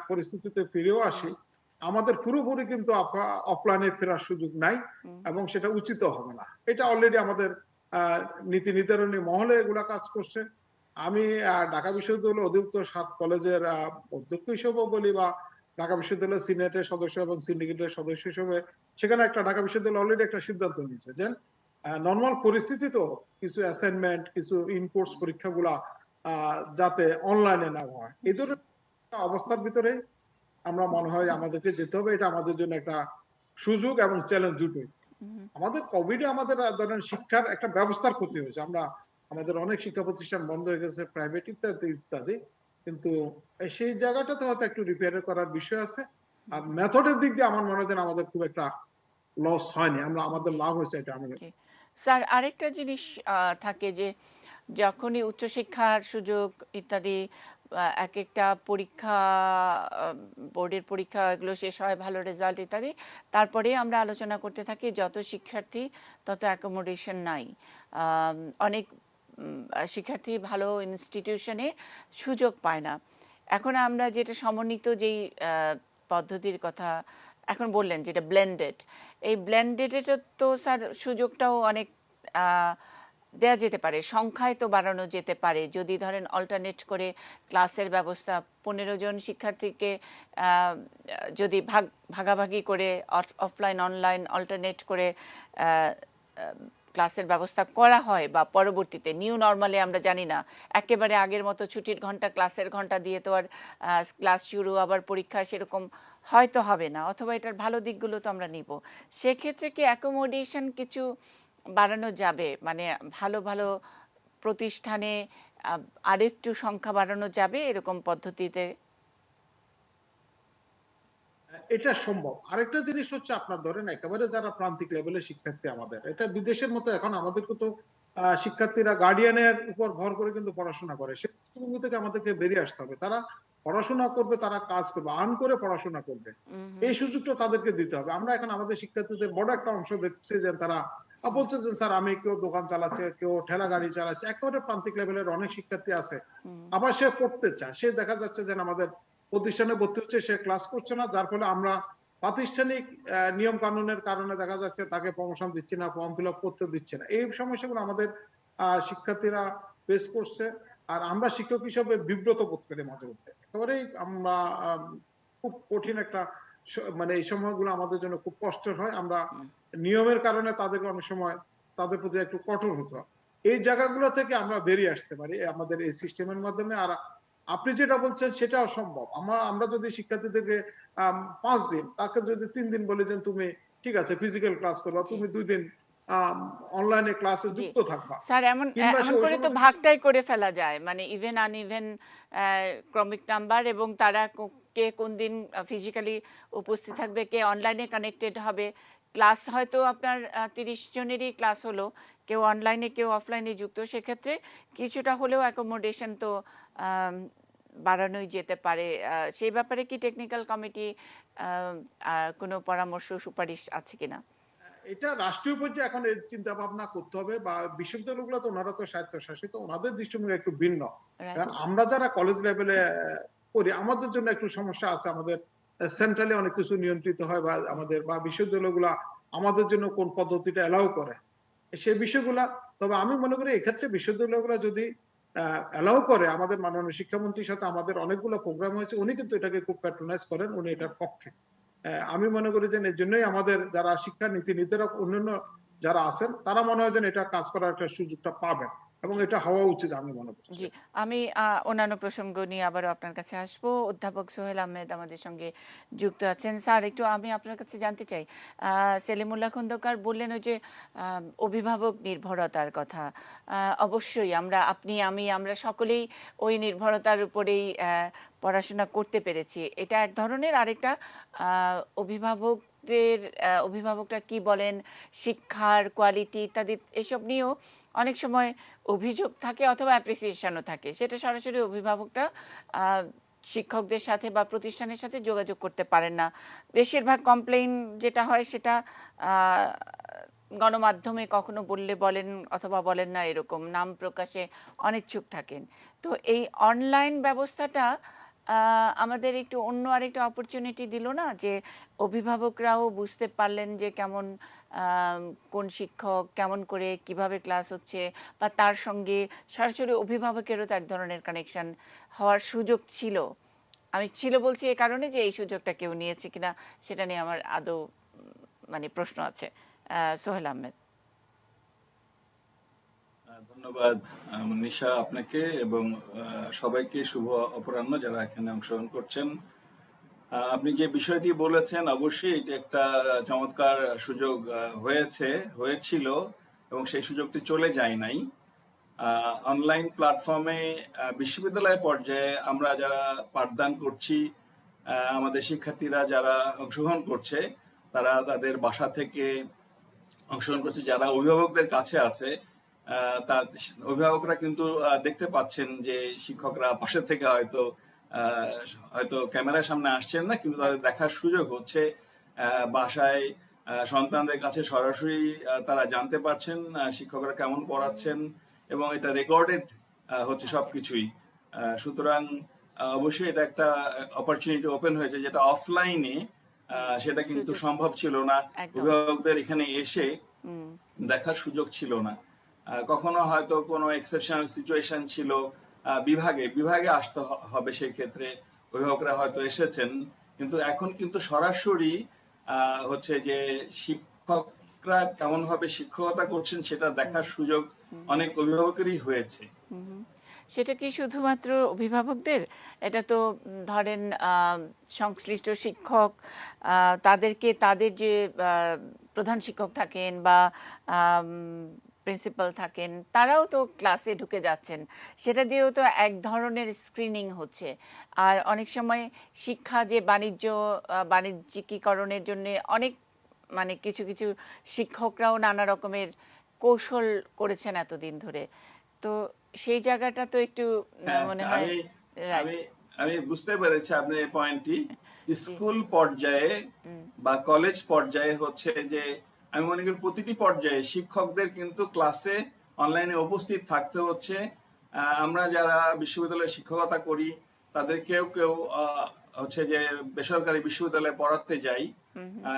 পরিস্থিতিতে ফিরেও আসি, আমাদের পুরোপুরি কিন্তু অফলাইনে ফেরার সুযোগ নাই এবং সেটা উচিত হবে না। এটা অলরেডি আমাদের নীতি নির্ধারণী মহলে এগুলা কাজ করছে। আমি ঢাকা বিশ্ববিদ্যালয়ের অধিভুক্ত 7 কলেজের অধ্যক্ষ হিসেবেও বলি, বা ঢাকা বিশ্ববিদ্যালয়ের সিনেটের সদস্য এবং সিন্ডিকেটের সদস্য হিসেবে, সেখানে একটা ঢাকা বিশ্ববিদ্যালয় অলরেডি একটা সিদ্ধান্ত নিয়েছে যে নর্মাল পরিস্থিতিতেও কিছু অ্যাসাইনমেন্ট, কিছু ইনকোর্স পরীক্ষাগুলা যাতে অনলাইনে না হয়। এই ধরনের অবস্থার ভিতরে আমরা মনে হয় আমাদেরকে যেতে হবে। এটা আমাদের জন্য একটা সুযোগ এবং চ্যালেঞ্জ দুটোই। আমাদের কোভিডে আমাদের ধরেন শিক্ষার একটা ব্যবস্থার ক্ষতি হয়েছে, আমরা আমাদের অনেক শিক্ষা প্রতিষ্ঠান বন্ধ হয়ে গেছে, প্রাইভেট ইত্যাদি ইত্যাদি, কিন্তু সেই জায়গাটাতে হয়তো একটু রিপেয়ার করার বিষয় আছে। আর মেথডের দিক দিয়ে আমার মনে হয় আমাদের খুব একটা লস হয়নি, আমাদের লাভ হয়েছে এটা আমি। স্যার আরেকটা জিনিস থাকে যে যখনই উচ্চশিক্ষার সুযোগ ইত্যাদি এক একটা পরীক্ষা, বোর্ডের পরীক্ষা এগুলো শেষ হয়, ভালো রেজাল্ট ইত্যাদি, তারপরে আমরা আলোচনা করতে থাকি যত শিক্ষার্থী তত অ্যাকোমোডেশন নাই। অনেক শিক্ষার্থী ভালো ইনস্টিটিউশনে সুযোগ পায় না। এখন আমরা যেটা সমন্বিত যেই পদ্ধতির কথা এখন বললেন, যেটা ব্লেন্ডেড, এই ব্লেন্ডেডের তো স্যার সুযোগটাও অনেক দেয়া যেতে পারে, সংখ্যায় তো বাড়ানো যেতে পারে। যদি ধরেন অল্টারনেট করে ক্লাসের ব্যবস্থা, 15 জন শিক্ষার্থীকে যদি ভাগাভাগি করে অফলাইন অনলাইন অল্টারনেট করে ক্লাসের ব্যবস্থা করা হয়, বা পরবর্তীতে নিউ নর্মালে আমরা জানি না একেবারে আগের মতো ছুটির ঘন্টা ক্লাসের ঘন্টা দিয়ে তো আর ক্লাস শুরু আবার পরীক্ষা সেরকম হয়তো হবে না, অথবা এটার ভালো দিকগুলো তো আমরা নিব। সেক্ষেত্রে কি অ্যাকোমোডেশন কিছু বাড়ানো যাবে, মানে ভালো ভালো প্রতিষ্ঠানে আরেকটু সংখ্যা বাড়ানো যাবে এরকম পদ্ধতিতে? এটা সম্ভব। আরেকটা জিনিস হচ্ছে আপনার ধরেন একেবারে যারা প্রান্তিক লেভেলের শিক্ষার্থী, আমাদের এটা বিদেশের মতো এখন আমাদেরকে তো শিক্ষার্থীরা গার্ডিয়ানের উপর ভর করে কিন্তু পড়াশোনা করে, সে থেকে আমাদেরকে বেরিয়ে আসতে হবে। তারা পড়াশোনা করবে, তারা কাজ করবে, আর্ন করে পড়াশোনা করবে, এই সুযোগটা তাদেরকে দিতে হবে। আমরা এখন আমাদের শিক্ষার্থীদের বড় একটা অংশ দেখছি যে তারা বলছে যে স্যার আমি, কেউ দোকান চালাচ্ছে, কেউ ঠেলা গাড়ি চালাচ্ছে, একেবারে প্রান্তিক লেভেলের অনেক শিক্ষার্থী আছে। আবার সে পড়তে চায়, সে দেখা যাচ্ছে যে আমাদের প্রতিষ্ঠানে ভর্তি হচ্ছে, সে ক্লাস করছে না, যার ফলে আমরা প্রাতিষ্ঠানিক নিয়ম কানুনের কারণে দেখা যাচ্ছে তাকে প্রমোশন দিচ্ছি না, ফর্ম ফিল আপ করতে দিচ্ছে না। এই সমস্যাগুলো আমাদের শিক্ষার্থীরা ফেস করছে। আর আমরা শিক্ষক হিসেবে বিব্রত বোধ করি মাঝে মধ্যে, একেবারেই আমরা খুব কঠিন একটা, মানে এই সময়গুলো আমাদের জন্য খুব কষ্টের হয়। আমরা নিয়মের কারণে তাদেরকে অনেক সময় তাদের প্রতি একটু কঠোর হতে হয়। এই জায়গাগুলো থেকে আমরা বেরিয়ে আসতে পারি আমাদের এই সিস্টেমের মাধ্যমে। আর আপনি যেটা বলছেন সেটাও সম্ভব। আমরা যদি শিক্ষার্থীদেরকে 5 দিন, তাকে যদি 3 দিন বলি যে তুমি ঠিক আছে ফিজিক্যাল ক্লাস করবা, তুমি 2 দিন অনলাইনে ক্লাসে যুক্ত থাকবা, স্যার এমন করে তো ভাগটাই করে ফেলা যায়, মানে ইভেন আনইভেন ক্রমিক নাম্বার, এবং তারা কে কোন দিন ফিজিক্যালি উপস্থিত থাকবে, কে অনলাইনে কানেক্টেড হবে। ক্লাস হয়তো আপনার 30 জনেরই ক্লাস হলো, কেউ অনলাইনে কেউ অফলাইনে যুক্ত, সেক্ষেত্রে কিছুটা হলেও অ্যাকোমোডেশন তো বাড়ানোই যেতে পারে। সেই ব্যাপারে কি টেকনিক্যাল কমিটি কোনো পরামর্শ সুপারিশ আছে কিনা? এটা রাষ্ট্রীয় পর্যায়ে এখন এই চিন্তা ভাবনা করতে হবে, বা বিশ্ববিদ্যালয়গুলো তো ওনারা তো স্বায়ত্তশাসিত, ওনাদের দৃষ্টিভঙ্গি একটু ভিন্ন। কারণ আমরা যারা কলেজ লেভেলে করি আমাদের জন্য একটু সমস্যা আছে, আমাদের সেন্ট্রালি অনেক কিছু নিয়ন্ত্রিত হয়, বা আমাদের বা বিশ্ববিদ্যালয়গুলা আমাদের জন্য কোন পদ্ধতিটা এলাও করে সেই বিষয়গুলা। তবে আমি মনে করি এক্ষেত্রে বিশ্ববিদ্যালয়গুলো যদি এলাও করে, আমাদের মাননীয় শিক্ষামন্ত্রীর সাথে আমাদের অনেকগুলো প্রোগ্রাম হয়েছে, উনি কিন্তু এটাকে খুব প্যাট্রোনাইজ করেন, উনি এটার পক্ষে। আমি মনে করি যে এর জন্যই আমাদের যারা শিক্ষা নীতি নির্ধারক অন্যান্য যারা আছেন তারা মনে হয় যেন এটা কাজ করার একটা সুযোগটা পাবেন, এবং এটা হওয়া উচিত আমি মনে করি। জি, আমি অন্যান্য প্রসঙ্গ নিয়ে আবারও আপনার কাছে আসবো। অধ্যাপক সোহেল আহমেদ আমাদের সঙ্গে যুক্ত আছেন। স্যার একটু আমি আপনার কাছে জানতে চাই, সেলিমুল্লাহ খন্দকার বললেন ওই যে অভিভাবক নির্ভরতার কথা। অবশ্যই আপনি আমি আমরা সকলেই ওই নির্ভরতার উপরেই পড়াশোনা করতে পেরেছি, এটা এক ধরনের। আরেকটা অভিভাবকরা কি বলেন শিক্ষার কোয়ালিটি ইত্যাদি এসব নিয়েও অনেক সময় অভিযোগ থাকে অথবা অ্যাপ্রিসিয়েশনও থাকে, সেটা সরাসরি অভিভাবকরা আহ, শিক্ষকদের সাথে বা প্রতিষ্ঠানের সাথে যোগাযোগ করতে পারেন না। বেশিরভাগ কমপ্লেইন যেটা হয় সেটা আহ, গণমাধ্যমে কখনো বললে বলেন অথবা বলেন না, এরকম নাম প্রকাশে অনিচ্ছুক থাকেন। তো এই অনলাইন ব্যবস্থাটা আমাদের একটু অন্য আরেকটা অপরচুনিটি দিল না, যে অভিভাবকরাও বুঝতে পারলেন যে কেমন কোন শিক্ষক কেমন করে কিভাবে ক্লাস হচ্ছে, বা তার সঙ্গে সরাসরি অভিভাবকেরও তো এক ধরনের কানেকশন হওয়ার সুযোগ ছিল। আমি ছিল বলছি এই কারণে যে এই সুযোগটা কেউ নিয়েছে কিনা সেটা নিয়ে আমার আদৌ মানে প্রশ্ন আছে। সোহেল আহমেদ। ধন্যবাদ নিশা আপনাকে এবং সবাইকে শুভ অপরাহ্ন যারা এখানে অংশগ্রহণ করছেন। আপনি যে বিষয়টি বলেছেন অবশ্যই এটা একটা চমৎকার সুযোগ হয়েছিল এবং সেই সুযোগটি চলে যায় নাই। অনলাইন প্ল্যাটফর্মে বিশ্ববিদ্যালয় পর্যায়ে আমরা যারা পাঠদান করছি, আমাদের শিক্ষার্থীরা যারা অংশগ্রহণ করছে তারা তাদের বাসা থেকে অংশগ্রহণ করছে। যারা অভিভাবকদের কাছে আছে তার অভিভাবকরা কিন্তু দেখতে পাচ্ছেন যে শিক্ষকরা পাশে থেকে হয়তো ক্যামেরার সামনে আসছেন না, কিন্তু তাদের দেখার সুযোগ হচ্ছে। বাসায় সন্তানদের কাছে সরাসরি তারা জানতে পারছেন শিক্ষকরা কেমন পড়াচ্ছেন এবং এটা রেকর্ডেড হচ্ছে সবকিছুই। সুতরাং অবশ্যই এটা একটা অপরচুনিটি ওপেন হয়েছে, যেটা অফলাইনে সেটা কিন্তু সম্ভব ছিল না। অভিভাবকদের এখানে এসে দেখার সুযোগ ছিল না। কখনো হয়তো কোনো এক্সেপশনাল সিচুয়েশন ছিল, বিভাগে আসতে হবে, সেই ক্ষেত্রে অভিভাবকরা হয়তো এসেছেন। কিন্তু এখন কিন্তু সরাসরি হচ্ছে যে শিক্ষকরা কেমন ভাবে শিক্ষকতা করছেন সেটা দেখার সুযোগ অনেক অভিভাবকেরই হয়েছে। সেটা কি শুধুমাত্র অভিভাবকদের? এটা তো ধরেন সংশ্লিষ্ট শিক্ষক তাদেরকে তাদের যে প্রধান শিক্ষক থাকেন বা প্রিন্সিপাল থাকেন তারাও তো ক্লাসে ঢুকে যাচ্ছেন, সেটা দিয়েও তো এক ধরনের স্ক্রিনিং হচ্ছে। আর অনেক সময় শিক্ষা যে বাণিজ্যিকীকরণের জন্য অনেক মানে কিছু কিছু শিক্ষকরাও নানা রকমের কৌশল করেছেন এতদিন ধরে। তো সেই জায়গাটা তো একটু মনে হয় আমি বুঝতে পেরেছি আপনার এই পয়েন্টটি। স্কুল পর্যায়ে বা কলেজ পর্যায়ে হচ্ছে যে আমি মনে করি প্রতিটি পর্যায়ে শিক্ষকদের কিন্তু ক্লাসে অনলাইনে উপস্থিত থাকতে হচ্ছে। আমরা যারা বিশ্ববিদ্যালয়ে শিক্ষকতা করি তাদের কেউ কেউ হচ্ছে যে বেসরকারি বিশ্ববিদ্যালয়ে পড়াতে যাই।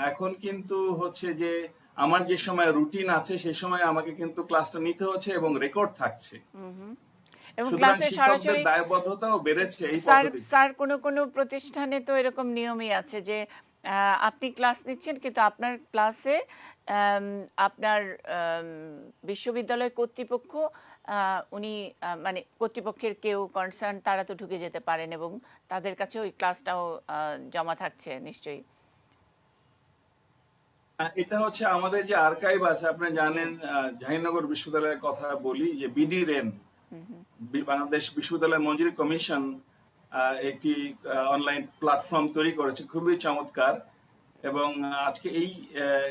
এখন কিন্তু হচ্ছে যে আমার যে সময় রুটিন আছে সেই সময় আমাকে কিন্তু ক্লাসটা নিতে হচ্ছে এবং রেকর্ড থাকছে। এবং ক্লাসে সরাসরি দায়বদ্ধতাও বেড়েছে এই পদ্ধতিতে। স্যার কোন প্রতিষ্ঠানে তো এরকম নিয়মই আছে যে আপনি ক্লাস নিচ্ছেন কিন্তু আপনার ক্লাসে আপনার বিশ্ববিদ্যালয় কর্তৃপক্ষ উনি মানে কর্তৃপক্ষের কেউ কনসার্ন তারা তো ঢুকে যেতে পারেন এবং তাদের কাছে ওই ক্লাসটাও জমা থাকছে নিশ্চয়ই। এটা হচ্ছে আমাদের যে আর্কাইভ আছে, আপনি জানেন জাহাঙ্গীরনগর বিশ্ববিদ্যালয়ের কথা বলি যে বিডিরেন বাংলাদেশ বিশ্ববিদ্যালয় মঞ্জুরি কমিশন একটি অনলাইন প্ল্যাটফর্ম তৈরি করেছে, খুবই চমৎকার। এবং আজকে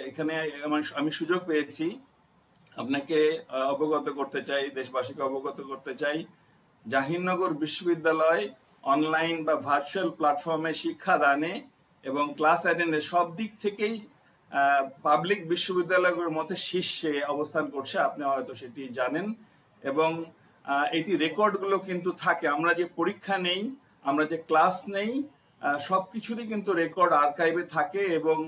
এখানে আমি সুযোগ পেয়েছি আপনাকে অবগত করতে চাই, দেশবাসীকে অবগত করতে চাই, জাহাঙ্গীরনগর বিশ্ববিদ্যালয় অনলাইন বা ভার্চুয়াল প্ল্যাটফর্মে শিক্ষাদানে এবং ক্লাস অ্যাটেন্ডে সব দিক থেকেই পাবলিক বিশ্ববিদ্যালয়গুলোর মধ্যে শীর্ষে অবস্থান করছে। আপনি হয়তো সেটি জানেন। এবং এটি রেকর্ডগুলো কিন্তু থাকে, আমরা যে পরীক্ষা নেই, আমরা যে ক্লাস নেই, সবকিছুরই কিন্তু রেকর্ড আর্কাইভে থাকে। এবং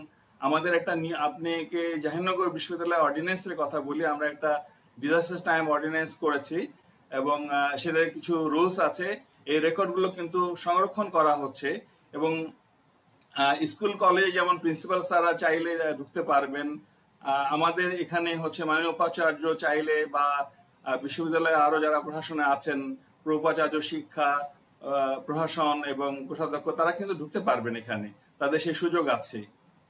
আমাদের একটা আপনাকে জাহাঙ্গীরনগর বিশ্ববিদ্যালয় অর্ডিন্যান্সের কথা বলি, আমরা একটা ডিজাস্টার টাইম অর্ডিন্যান্স করেছি এবং সেটার কিছু রুলস আছে। এই রেকর্ডগুলো কিন্তু সংরক্ষণ করা হচ্ছে এবং স্কুল কলেজ যেমন প্রিন্সিপাল স্যাররা চাইলে ঢুকতে পারবেন। আমাদের এখানে হচ্ছে মাননীয় উপাচার্য চাইলে বা বিশ্ববিদ্যালয়ে আরো যারা প্রশাসনে আছেন, উপাচার্য শিক্ষা, প্রশাসন এবং কোষাধ্যক্ষ, তারা কিন্তু ঢুকতে পারবেন এখানে, তাদের সেই সুযোগ আছে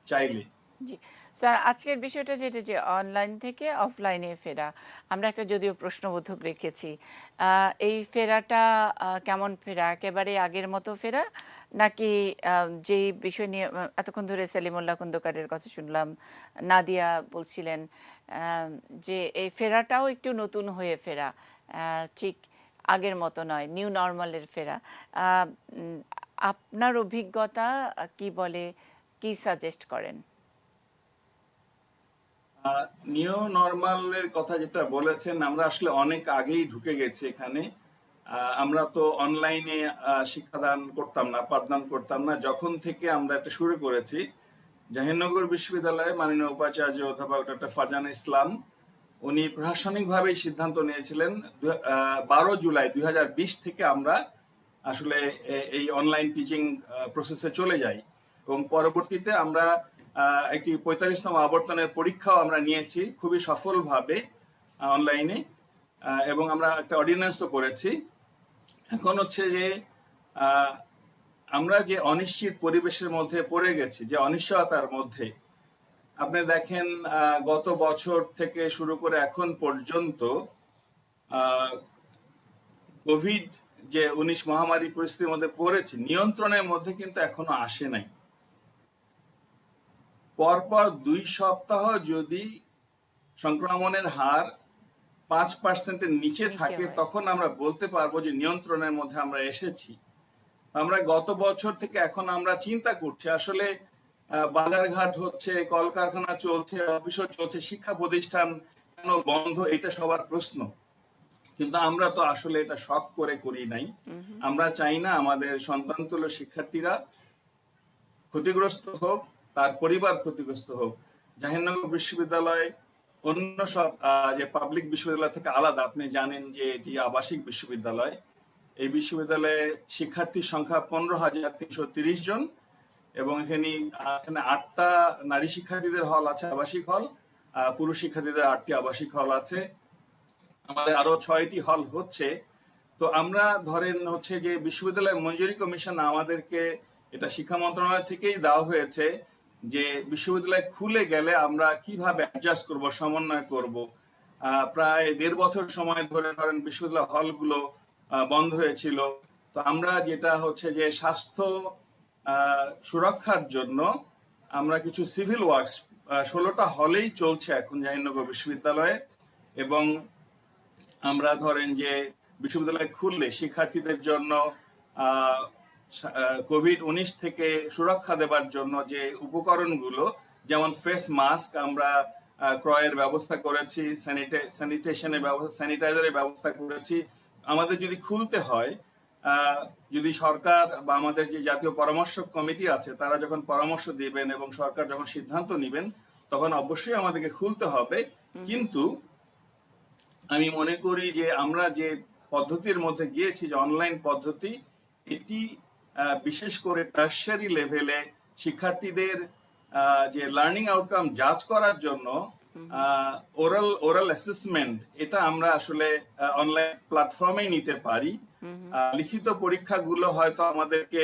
চাইলে। জি স্যার আজকের বিষয়টা যেটা যে অনলাইন থেকে অফলাইনে ফেরা, আমরা একটা যদিও প্রশ্নবোধক রেখেছি, এই ফেরাটা কেমন ফেরা, একেবারে আগের মতো ফেরা নাকি যেই বিষয় নিয়ে এতক্ষণ ধরে সেলিমুল্লাহ খন্দকারের কথা শুনলাম, নাদিয়া বলছিলেন যে এই ফেরাটাও একটু নতুন হয়ে ফেরা, ঠিক আগের মতো নয়, নিউ নর্মালের ফেরা। আপনার অভিজ্ঞতা কি বলে, কি সাজেস্ট করেন? নিউ নরমালের কথা যেটা বলেছেন, আমরা আসলে অনেক আগেই ঢুকে গেছি এখানে। আমরা তো অনলাইনে শিক্ষাদান করতাম না, পাঠদান করতাম না। যখন থেকে আমরা এটা শুরু করেছি, জাহাঙ্গীরনগর বিশ্ববিদ্যালয়ে মাননীয় উপাচার্য অধ্যাপক ডক্টর ফারজানা ইসলাম উনি প্রশাসনিকভাবে সিদ্ধান্ত নিয়েছিলেন 12 জুলাই 2020 থেকে আমরা আসলে এই অনলাইন টিচিং প্রসেসে চলে যাই, এবং পরবর্তীতে আমরা একটি 45তম আবর্তনের পরীক্ষাও আমরা নিয়েছি খুবই সফলভাবে অনলাইনে, এবং আমরা একটা অর্ডিন্যান্সও করেছি। এখন হচ্ছে যে আমরা যে অনিশ্চিত পরিবেশের মধ্যে পড়ে গেছি, যে অনিশ্চয়তার মধ্যে, আপনি দেখেন গত বছর থেকে শুরু করে এখন পর্যন্ত কোভিড যে 19 মহামারী পরিস্থিতির মধ্যে পড়েছে, নিয়ন্ত্রণের মধ্যে কিন্তু এখনো আসে নাই। পরপর 2 সপ্তাহ যদি সংক্রমণের হার 5%-এর নিচে থাকে, তখন আমরা বলতে পারবো যে নিয়ন্ত্রণের মধ্যে আমরা এসেছি। আমরা গত বছর থেকে এখন আমরা চিন্তা করছি আসলে বাজারঘাট হচ্ছে, কলকারখানা চলছে, অফিসও চলছে, শিক্ষা প্রতিষ্ঠান কেন বন্ধ, এটা সবার প্রশ্ন। কিন্তু আমরা তো আসলে এটা শখ করে করি নাই। আমরা চাই না আমাদের সন্তানতুল্য শিক্ষার্থীরা ক্ষতিগ্রস্ত হোক, তার পরিবার ক্ষতিগ্রস্ত হোক। জাহাঙ্গীরনগর বিশ্ববিদ্যালয় অন্য সব যে পাবলিক বিশ্ববিদ্যালয় থেকে আলাদা। আপনি জানেন যে এটি আবাসিক বিশ্ববিদ্যালয়। এই বিশ্ববিদ্যালয়ে শিক্ষার্থীর সংখ্যা 15,330 জন, এবং এখানে 8টা নারী শিক্ষার্থীদের হল আছে, আবাসিক হল, পুরুষ শিক্ষার্থীদের 8টি আবাসিক হল আছে। আমাদের আরো 6টি হল হচ্ছে। তো আমরা ধরেন হচ্ছে যে বিশ্ববিদ্যালয় মঞ্জুরি কমিশন আমাদেরকে, এটা শিক্ষা মন্ত্রণালয় থেকেই দেওয়া হয়েছে যে বিশ্ববিদ্যালয় খুলে গেলে আমরা কিভাবে অ্যাডজাস্ট করব, সমন্বয় করব। প্রায় 1.5 বছর সময় ধরে ধরেন বিশ্ববিদ্যালয় হলগুলো বন্ধ হয়েছিল। তো আমরা যেটা হচ্ছে যে স্বাস্থ্য সুরক্ষার জন্য আমরা কিছু সিভিল ওয়ার্কস 16টা হলেই চলছে এখন জাহাঙ্গীরনগর বিশ্ববিদ্যালয়ে, এবং আমরা ধরেন যে বিশ্ববিদ্যালয় খুললে শিক্ষার্থীদের জন্য কোভিড-19 থেকে সুরক্ষা দেবার জন্য যে উপকরণগুলো, যেমন ফেস মাস্ক আমরা ক্রয়ের ব্যবস্থা করেছি, স্যানিটাইজারের ব্যবস্থা করেছি। আমাদের যদি খুলতে হয়, যদি সরকার বা আমাদের যে জাতীয় পরামর্শক কমিটি আছে তারা যখন পরামর্শ দিবেন এবং সরকার যখন সিদ্ধান্ত নেবেন, তখন অবশ্যই আমাদেরকে খুলতে হবে। কিন্তু আমি মনে করি যে আমরা যে পদ্ধতির মধ্যে গিয়েছি, যে অনলাইন পদ্ধতি, এটি বিশেষ করে টারশারি লেভেলে শিক্ষার্থীদের যে লার্নিং আউটকাম জাজ করার জন্য ওরাল অ্যাসেসমেন্ট, এটা আমরা আসলে অনলাইন প্ল্যাটফর্মেই নিতে পারি। লিখিত পরীক্ষাগুলো হয়তো আমাদেরকে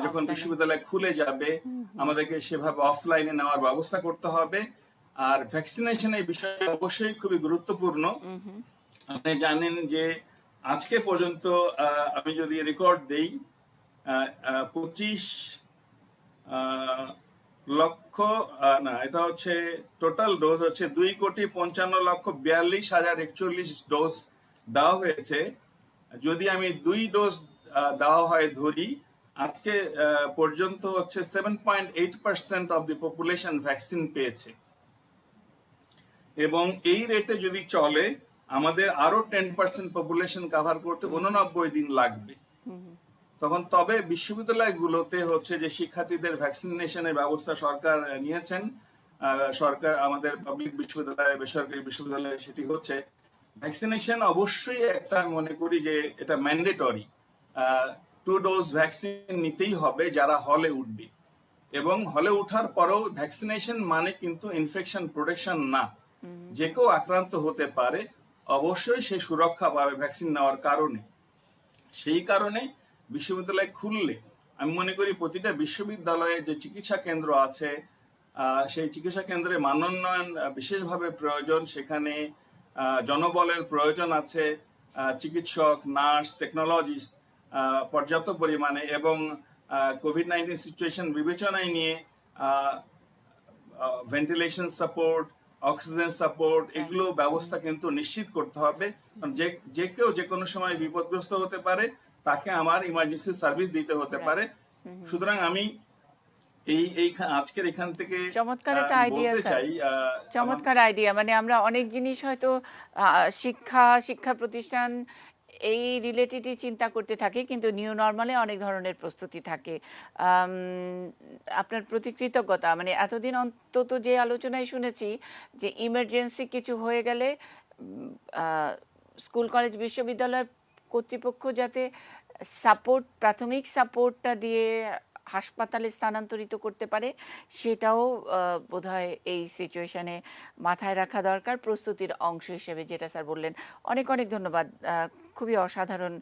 যখন বিশ্ববিদ্যালয় খুলে যাবে আমাদেরকে সেভাবে অফলাইনে নেওয়ার ব্যবস্থা করতে হবে। আর ভ্যাকসিনেশন এই বিষয়ে অবশ্যই খুবই গুরুত্বপূর্ণ। আপনি জানেন যে আজকে পর্যন্ত আমি যদি রেকর্ড দেই, 25 লক্ষ না, এটা হচ্ছে টোটাল ডোজ হচ্ছে 2,55,42,041 ডোজ দেওয়া হয়েছে। যদি আমি 2 ডোজ দেওয়া হয় ধরি, আজকে পর্যন্ত হচ্ছে 7.8% অফ দি পপুলেশন ভ্যাকসিন পেয়েছে, এবং এই রেটে যদি চলে আমাদের আরো 10% পপুলেশন কভার করতে 89 দিন লাগবে। তখন তবে বিশ্ববিদ্যালয়গুলোতে হচ্ছে যে শিক্ষার্থীদের ভ্যাকসিনেশনের ব্যবস্থা সরকার নিয়েছেন। সরকার আমাদের পাবলিক বিশ্ববিদ্যালয়, বেসরকারি বিশ্ববিদ্যালয়ে সেটি হচ্ছে। ভ্যাকসিনেশন অবশ্যই একটা, মনে করি যে এটা ম্যান্ডেটরি। 2 ডোজ ভ্যাকসিন নিতেই হবে যারা হলে উঠবে, এবং হলে উঠার পরেও ভ্যাকসিনেশন মানে কিন্তু ইনফেকশন প্রোটেকশন না। যে কেউ আক্রান্ত হতে পারে, অবশ্যই সে সুরক্ষা পাবে ভ্যাকসিন নেওয়ার কারণে। সেই কারণে বিশ্ববিদ্যালয় খুললে আমি মনে করি প্রতিটা বিশ্ববিদ্যালয়ে যে চিকিৎসা কেন্দ্র আছে, সেই চিকিৎসা কেন্দ্রে মানোন্নয়ন বিশেষভাবে প্রয়োজন। সেখানে জনবলের প্রয়োজন আছে, চিকিৎসক, নার্স, টেকনোলজিস্ট পর্যাপ্ত পরিমাণে, এবং কোভিড-19 সিচুয়েশন বিবেচনায় নিয়ে ভেন্টিলেশন সাপোর্ট, অক্সিজেন সাপোর্ট, এগুলো ব্যবস্থা কিন্তু নিশ্চিত করতে হবে। যে কেউ যে কোনো সময় বিপদগ্রস্ত হতে পারে, তাকে আমার ইমার্জেন্সি সার্ভিস দিতে হতে পারে। সুতরাং আমি আজকের এখান থেকে চমৎকার একটা আইডিয়া বলতে চাই, চমৎকার আইডিয়া। মানে আমরা অনেক জিনিস হয়তো শিক্ষা প্রতিষ্ঠান এই রিলেটেডই চিন্তা করতে থাকি, কিন্তু নিউ নর্মালে অনেক ধরনের প্রস্তুতি থাকে। আপনার প্রতি কৃতজ্ঞতা। মানে এতদিন অন্তত যে আলোচনায় শুনেছি যে ইমার্জেন্সি কিছু হয়ে গেলে স্কুল কলেজ বিশ্ববিদ্যালয় কর্তৃপক্ষ যাতে প্রাথমিক সাপোর্টটা দিয়ে হাসপাতালে স্থানান্তরিত করতে পারে, সেটাও বোধহয় এই সিচুয়েশনে মাথায় রাখা দরকার প্রস্তুতির অংশ হিসেবে, যেটা স্যার বললেন। অনেক অনেক ধন্যবাদ। খুবই অসাধারণ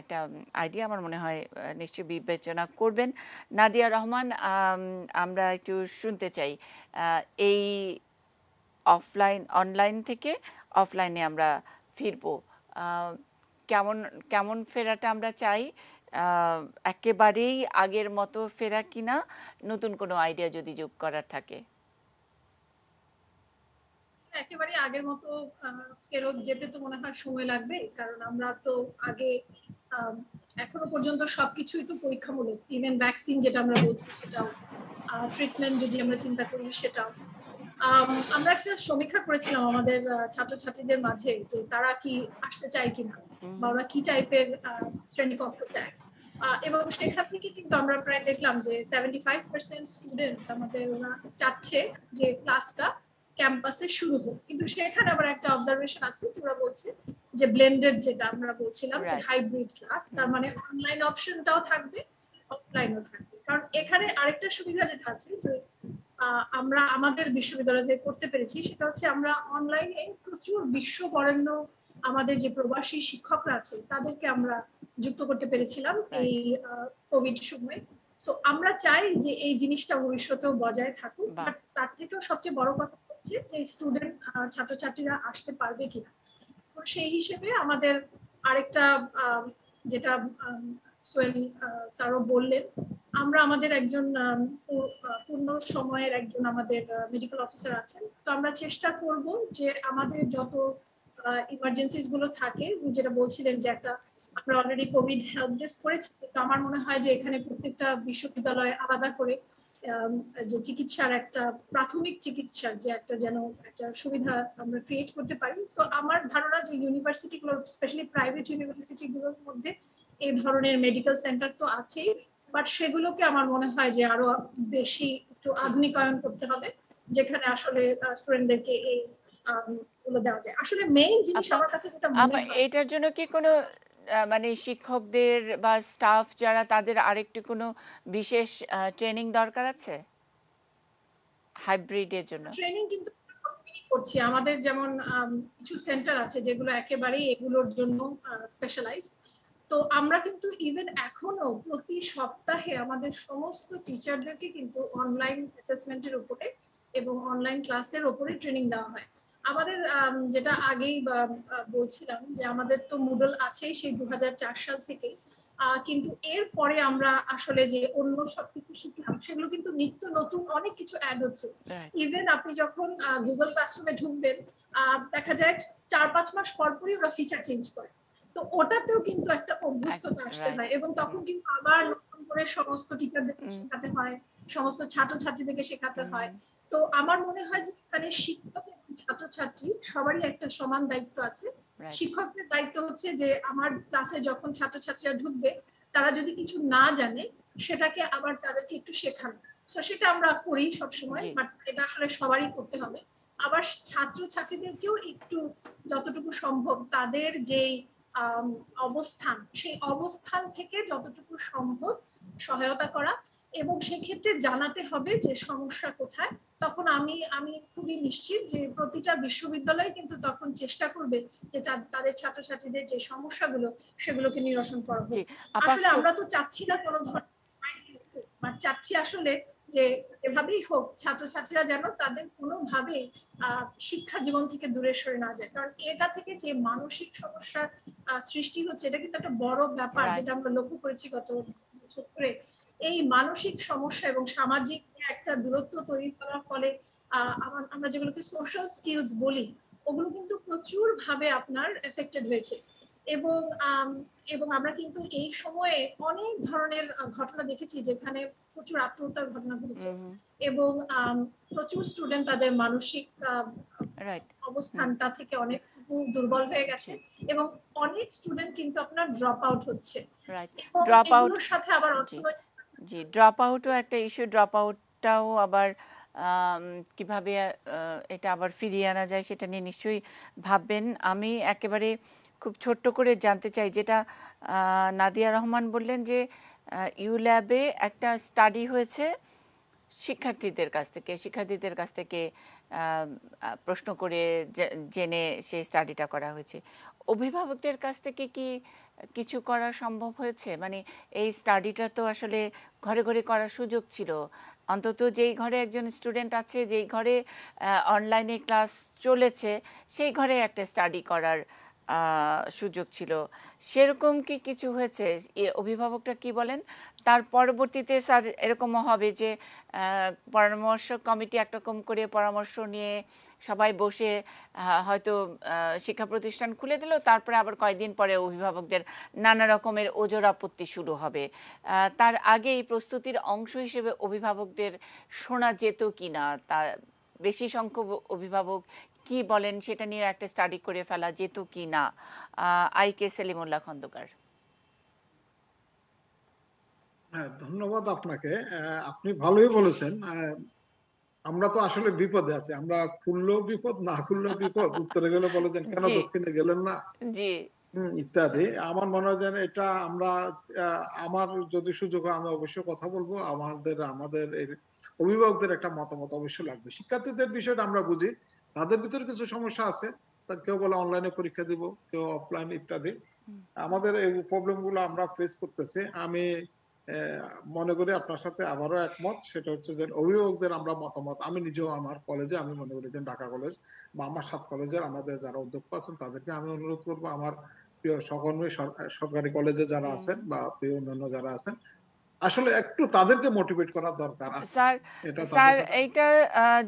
একটা আইডিয়া, আমার মনে হয় নিশ্চয়ই বিবেচনা করবেন। নাদিয়া রহমান, আমরা একটু শুনতে চাই এই অনলাইন থেকে অফলাইনে আমরা ফিরবো, কেমন ফেরাটা আমরা চাই, একেবারেই আগের মতো ফেরা কিনা, নতুন কোনো আইডিয়া যদি যোগ করার থাকে। একেবারে আগের মতো ফেরত যেতে তো মনে হয় সময় লাগবে, কারণ আমরা তো আগে এখনো পর্যন্ত সবকিছুই তো পরীক্ষামূলক, ইভেন ভ্যাকসিন যেটা আমরা বলছি সেটাও, ট্রিটমেন্ট যদি আমরা চিন্তা করি সেটাও। আমরা একটা সমীক্ষা করেছিলাম আমাদের ছাত্রছাত্রীদের মাঝে যে তারা কি আসতে চায় কিনা, বা ওরা কি টাইপের শ্রেণীকক্ষ চায়, এবং সেখান থেকে কিন্তু আমরা প্রায় দেখলাম যে 75% স্টুডেন্ট আমাদের ওরা চাচ্ছে যে ক্লাসটা ক্যাম্পাসে শুরু হোক। কিন্তু সেখানে আবার একটা অবজারভেশন আছে যে ওরা বলছে যে ব্লেন্ডেড, যেটা আমরা বলছিলাম যে হাইব্রিড ক্লাস, তার মানে অনলাইন অপশনটাও থাকবে, অফলাইনও থাকবে। কারণ এখানে আরেকটা সুবিধা যেটা আছে যে আমরা আমাদের বিশ্ববিদ্যালয়ে করতে পেরেছি, সেটা হচ্ছে আমরা অনলাইনে প্রচুর বিশ্ব বরেণ্য আমাদের যে প্রবাসী শিক্ষকরা আছে তাদেরকে আমরা যুক্ত করতে পেরেছিলাম এই কোভিড সময়ে। সো আমরা চাই যে এই জিনিসটা ভবিষ্যতেও বজায় থাকুক, বাট তার থেকেও সবচেয়ে বড় কথা হচ্ছে যে স্টুডেন্ট ছাত্রছাত্রীরা আসতে পারবে কিনা। তো সেই হিসেবে আমাদের আরেকটা যেটা সোহেল স্যারও বললেন, আমরা আমাদের একজন পূর্ণ সময়ের একজন আমাদের মেডিকেল অফিসার আছেন, তো আমরা চেষ্টা করব যে আমাদের যত ইমার্জেন্সিস গুলো থাকে, যেটা বলছিলেন যে একটা আমরা অলরেডি কোভিড হেল্প ডেস্ক করেছি, তো আমার মনে হয় যে এখানে প্রত্যেকটা বিশ্ববিদ্যালয়ে আলাদা করে যে চিকিৎসার একটা প্রাথমিক চিকিৎসার যে একটা যেন একটা সুবিধা আমরা ক্রিয়েট করতে পারি। তো আমার ধারণা যে ইউনিভার্সিটি গুলো, স্পেশালি প্রাইভেট ইউনিভার্সিটি গুলোর মধ্যে এই ধরনের মেডিকেল সেন্টার তো আছেই, বাট সেগুলোকে আমার মনে হয় যে আরো বেশি একটু আধুনিকায়ন করতে হবে, যেখানে আসলে স্টুডেন্টদেরকে এই গুলো দেওয়া যায়। আসলে মেইন জিনিস আমার কাছে যেটা মনে হয়, এটার জন্য কি কোনো মানে শিক্ষকদের বা স্টাফ যারা, তাদের আরেকটু কোনো বিশেষ ট্রেনিং দরকার আছে হাইব্রিডের জন্য? ট্রেনিং কিন্তু করছি। আমাদের যেমন কিছু সেন্টার আছে যেগুলো একেবারেই এগুলোর জন্য স্পেশালাইজ। তো আমরা কিন্তু ইভেন এখনো প্রতি সপ্তাহে আমাদের সমস্ত টিচারদেরকে কিন্তু অনলাইন অ্যাসেসমেন্টের উপরে এবং অনলাইন ক্লাসের উপরে ট্রেনিং দেওয়া হয়। আমাদের যেটা আগেই বলছিলাম যে আমাদের তো মুডল আছেই সেই 2004 সাল থেকে, কিন্তু এরপরে আমরা আসলে যে অন্য সবকিছু শিখলাম সেগুলো কিন্তু নিত্য নতুন অনেক কিছু অ্যাড হচ্ছে। ইভেন আপনি যখন গুগল ক্লাসরুমে ঢুকবেন, দেখা যায় 4-5 মাস পরপরই ওরা ফিচার চেঞ্জ করে, তো ওটাতেও কিন্তু একটা অভ্যস্ততা আসতে হয়, এবং তখন কিন্তু আবার নতুন করে সমস্ত টিচারদেরকে শেখাতে হয়, সমস্ত ছাত্রছাত্রীদেরকে শেখাতে হয়। তো আমার মনে হয় যে এখানে শিক্ষক এবং ছাত্রছাত্রী সবারই একটা সমান দায়িত্ব আছে। শিক্ষকদের দায়িত্ব হচ্ছে যে আমার ক্লাসে যখন ছাত্রছাত্রীরা ঢুকবে, তারা যদি কিছু না জানে সেটাকে আবার তাদেরকে একটু শেখানো। তো সেটা আমরা করি সবসময়, বাট এটা আসলে সবারই করতে হবে। আবার ছাত্রছাত্রীদেরকেও একটু যতটুকু সম্ভব তাদের যেই অবস্থান, সেই অবস্থান থেকে যতটুকু সম্ভব সহায়তা করা, এবং সেক্ষেত্রে জানাতে হবে যে সমস্যা কোথায়। তখন আমি খুবই নিশ্চিত যে প্রতিটা বিশ্ববিদ্যালয় কিন্তু তখন চেষ্টা করবে যে তাদের ছাত্রছাত্রীদের যে সমস্যাগুলো সেগুলোকে নিরসন করা হোক। আসলে আমরা তো চাচ্ছি না কোনো ধরনের, চাচ্ছি আসলে যে এভাবেই হোক ছাত্রছাত্রীরা যেন তাদের কোনোভাবেই শিক্ষা জীবন থেকে দূরে সরে না যায়, কারণ এটা থেকে যে মানসিক সমস্যার সৃষ্টি হচ্ছে এটা কিন্তু একটা বড় ব্যাপার, যেটা আমরা লক্ষ্য করেছি গত বছর ধরে। এই মানসিক সমস্যা এবং সামাজিক একটা দূরত্ব তৈরি করার ফলে আমরা যেগুলোকে সোশ্যাল স্কিলস বলি, ওগুলো কিন্তু প্রচুর ভাবে আপনার এফেক্টেড হয়েছে। এবং এবং আমরা কিন্তু এই সময়ে অনেক ধরনের ঘটনা দেখেছি যেখানে প্রচুর আত্মহত্যার ঘটনা ঘটেছে এবং প্রচুর স্টুডেন্ট তাদের মানসিক অবস্থানটা থেকে অনেক দুর্বল হয়ে গেছে এবং অনেক স্টুডেন্ট কিন্তু আপনার ড্রপ আউট হচ্ছে। ড্রপ আউট সাথে আবার জি ড্রপ আউটও একটা ইস্যু। ড্রপ আউটটাও আবার কিভাবে এটা আবার ফিরিয়ে আনা যায় সেটা নিয়ে নিশ্চয়ই ভাববেন। আমি একেবারে খুব ছোট্ট করে জানতে চাই, যেটা নাদিয়া রহমান বললেন যে ইউল্যাবে একটা স্টাডি হয়েছে, শিক্ষার্থীদের কাছ থেকে প্রশ্ন করে জেনে সেই স্টাডিটা করা হয়েছে। অভিভাবকদের কাছ থেকে কি কিছু করা সম্ভব হয়েছে? মানে এই স্টাডিটা তো আসলে ঘরে ঘরে করার সুযোগ ছিল, অন্তত যেই ঘরে একজন স্টুডেন্ট আছে, যেই ঘরে অনলাইনে ক্লাস চলেছে, সেই ঘরে একটা স্টাডি করার সুযোগ ছিল। সেরকম কি কিছু হয়েছে? অভিভাবকরা কি বলেন? তার পরবর্তীতে স্যার এরকমও হবে যে পরামর্শ কমিটি একরকম করে পরামর্শ নিয়ে সবাই বসে হয়তো শিক্ষা প্রতিষ্ঠান খুলে দিল, তারপরে আবার কয়েকদিন পরে অভিভাবকদের নানা রকমের ওজর আপত্তি শুরু হবে। তার আগে এই প্রস্তুতির অংশ হিসেবে অভিভাবকদের শোনা যেত কিনা, তা বেশি সংখ্যক অভিভাবক কি বলেন সেটা নিয়ে একটা স্টাডি করে ফেলা যেত কি না? আইকে সেলিমুল্লাহ খন্দকার। হ্যাঁ, ধন্যবাদ আপনাকে। আপনি ভালোই বলেছেন। আমরা তো আসলে বিপদে আছি, আমরা খুললেও বিপদ, না খুললেও বিপদ। উত্তরে গেলে বলেছেন কেন দক্ষিণে গেলেন না, জি ইত্যাদি। আমার মনে হয় যেন এটা আমরা, আমার যদি সুযোগ হয় আমি অবশ্যই কথা বলবো। আমাদের অভিভাবকদের একটা মতামত অবশ্যই লাগবে। শিক্ষার্থীদের বিষয়টা আমরা বুঝি, তাদের ভিতরে কিছু সমস্যা আছে, কেউ বলে অনলাইনে পরীক্ষা দিব, কেউ অফলাইন ইত্যাদি। আমাদের এই প্রবলেম গুলো আমরা ফেস করতেছি। আমি মনে করি আপনার সাথে আবারও একমত, সেটা হচ্ছে যে অভিভাবকদের আমরা মতামত, আমি নিজেও আমার কলেজে আমি মনে করি যে ঢাকা কলেজ বা আমার 7 কলেজের আমাদের যারা অধ্যক্ষ আছেন তাদেরকে আমি অনুরোধ করবো, আমার প্রিয় সহকর্মী সরকারি কলেজে যারা আছেন বা প্রিয় অন্যান্য যারা আছেন, আসলে একটু তাদেরকে মোটিভেট করা দরকার আছে। স্যার এইটা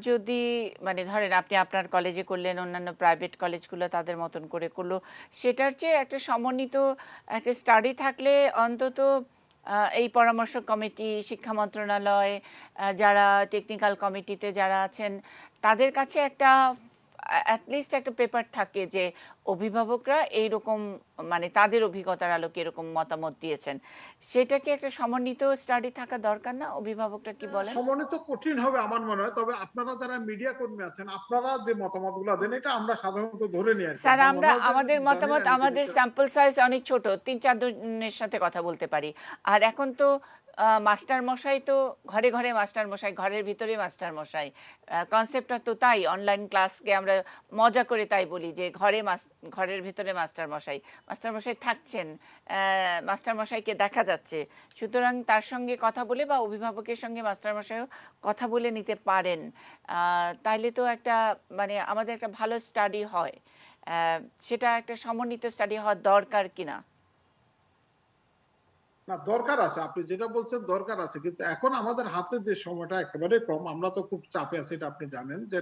যদি মানে ধরেন আপনি আপনার কলেজে করলেন, অন্যান্য প্রাইভেট কলেজগুলো তাদের মতন করে করলো, সেটার চেয়ে একটা সমন্বিত একটা স্টাডি থাকলে অন্তত এই পরামর্শ কমিটি, শিক্ষা মন্ত্রণালয়, যারা টেকনিক্যাল কমিটিতে যারা আছেন, তাদের কাছে একটা অ্যাটলিস্ট একটা পেপার থাকে যে অভিভাবকরা এইরকম মানে তাদের অভিজ্ঞতার আলোকে এরকম মতামত দিয়েছেন। সেটা কি একটা সমন্বিত স্টাডি থাকা দরকার না? অভিভাবকরা কি বলেন? সমন্বিত কঠিন হবে আমার মনে হয়, তবে আপনারা যারা মিডিয়া কর্মী আছেন আপনারা যে মতামতগুলো দেন এটা আমরা সাধারণত ধরে নিই। স্যার আমরা আমাদের মতামত, আমাদের স্যাম্পল সাইজ অনেক ছোট, 3-4 জনের সাথে কথা বলতে পারি। আর এখন তো মাস্টার মশাই তো ঘরে ঘরে মাস্টার মশাই, ঘরের ভিতরে মাস্টার মশাই, কনসেপ্টটা তো তাই। অনলাইন ক্লাসকে আমরা মজা করে তাই বলি যে ঘরের ভিতরে মাস্টার মশাই থাকছেন, মাস্টার মশাইকে দেখা যাচ্ছে। সুতরাং তার সঙ্গে কথা বলে বা অভিভাবকের সঙ্গে মাস্টার মশাইও কথা বলে নিতে পারেন, তাইলে তো একটা মানে আমাদের একটা ভালো স্টাডি হয়। সেটা একটা সমন্বিত স্টাডি হওয়া দরকার কিনা? না, দরকার আছে, আপনি যেটা বলছেন দরকার আছে, কিন্তু এখন আমাদের হাতে যে সময়টা একেবারে কম, আমরা তো খুব চাপে আছি, এটা আপনি জানেন যে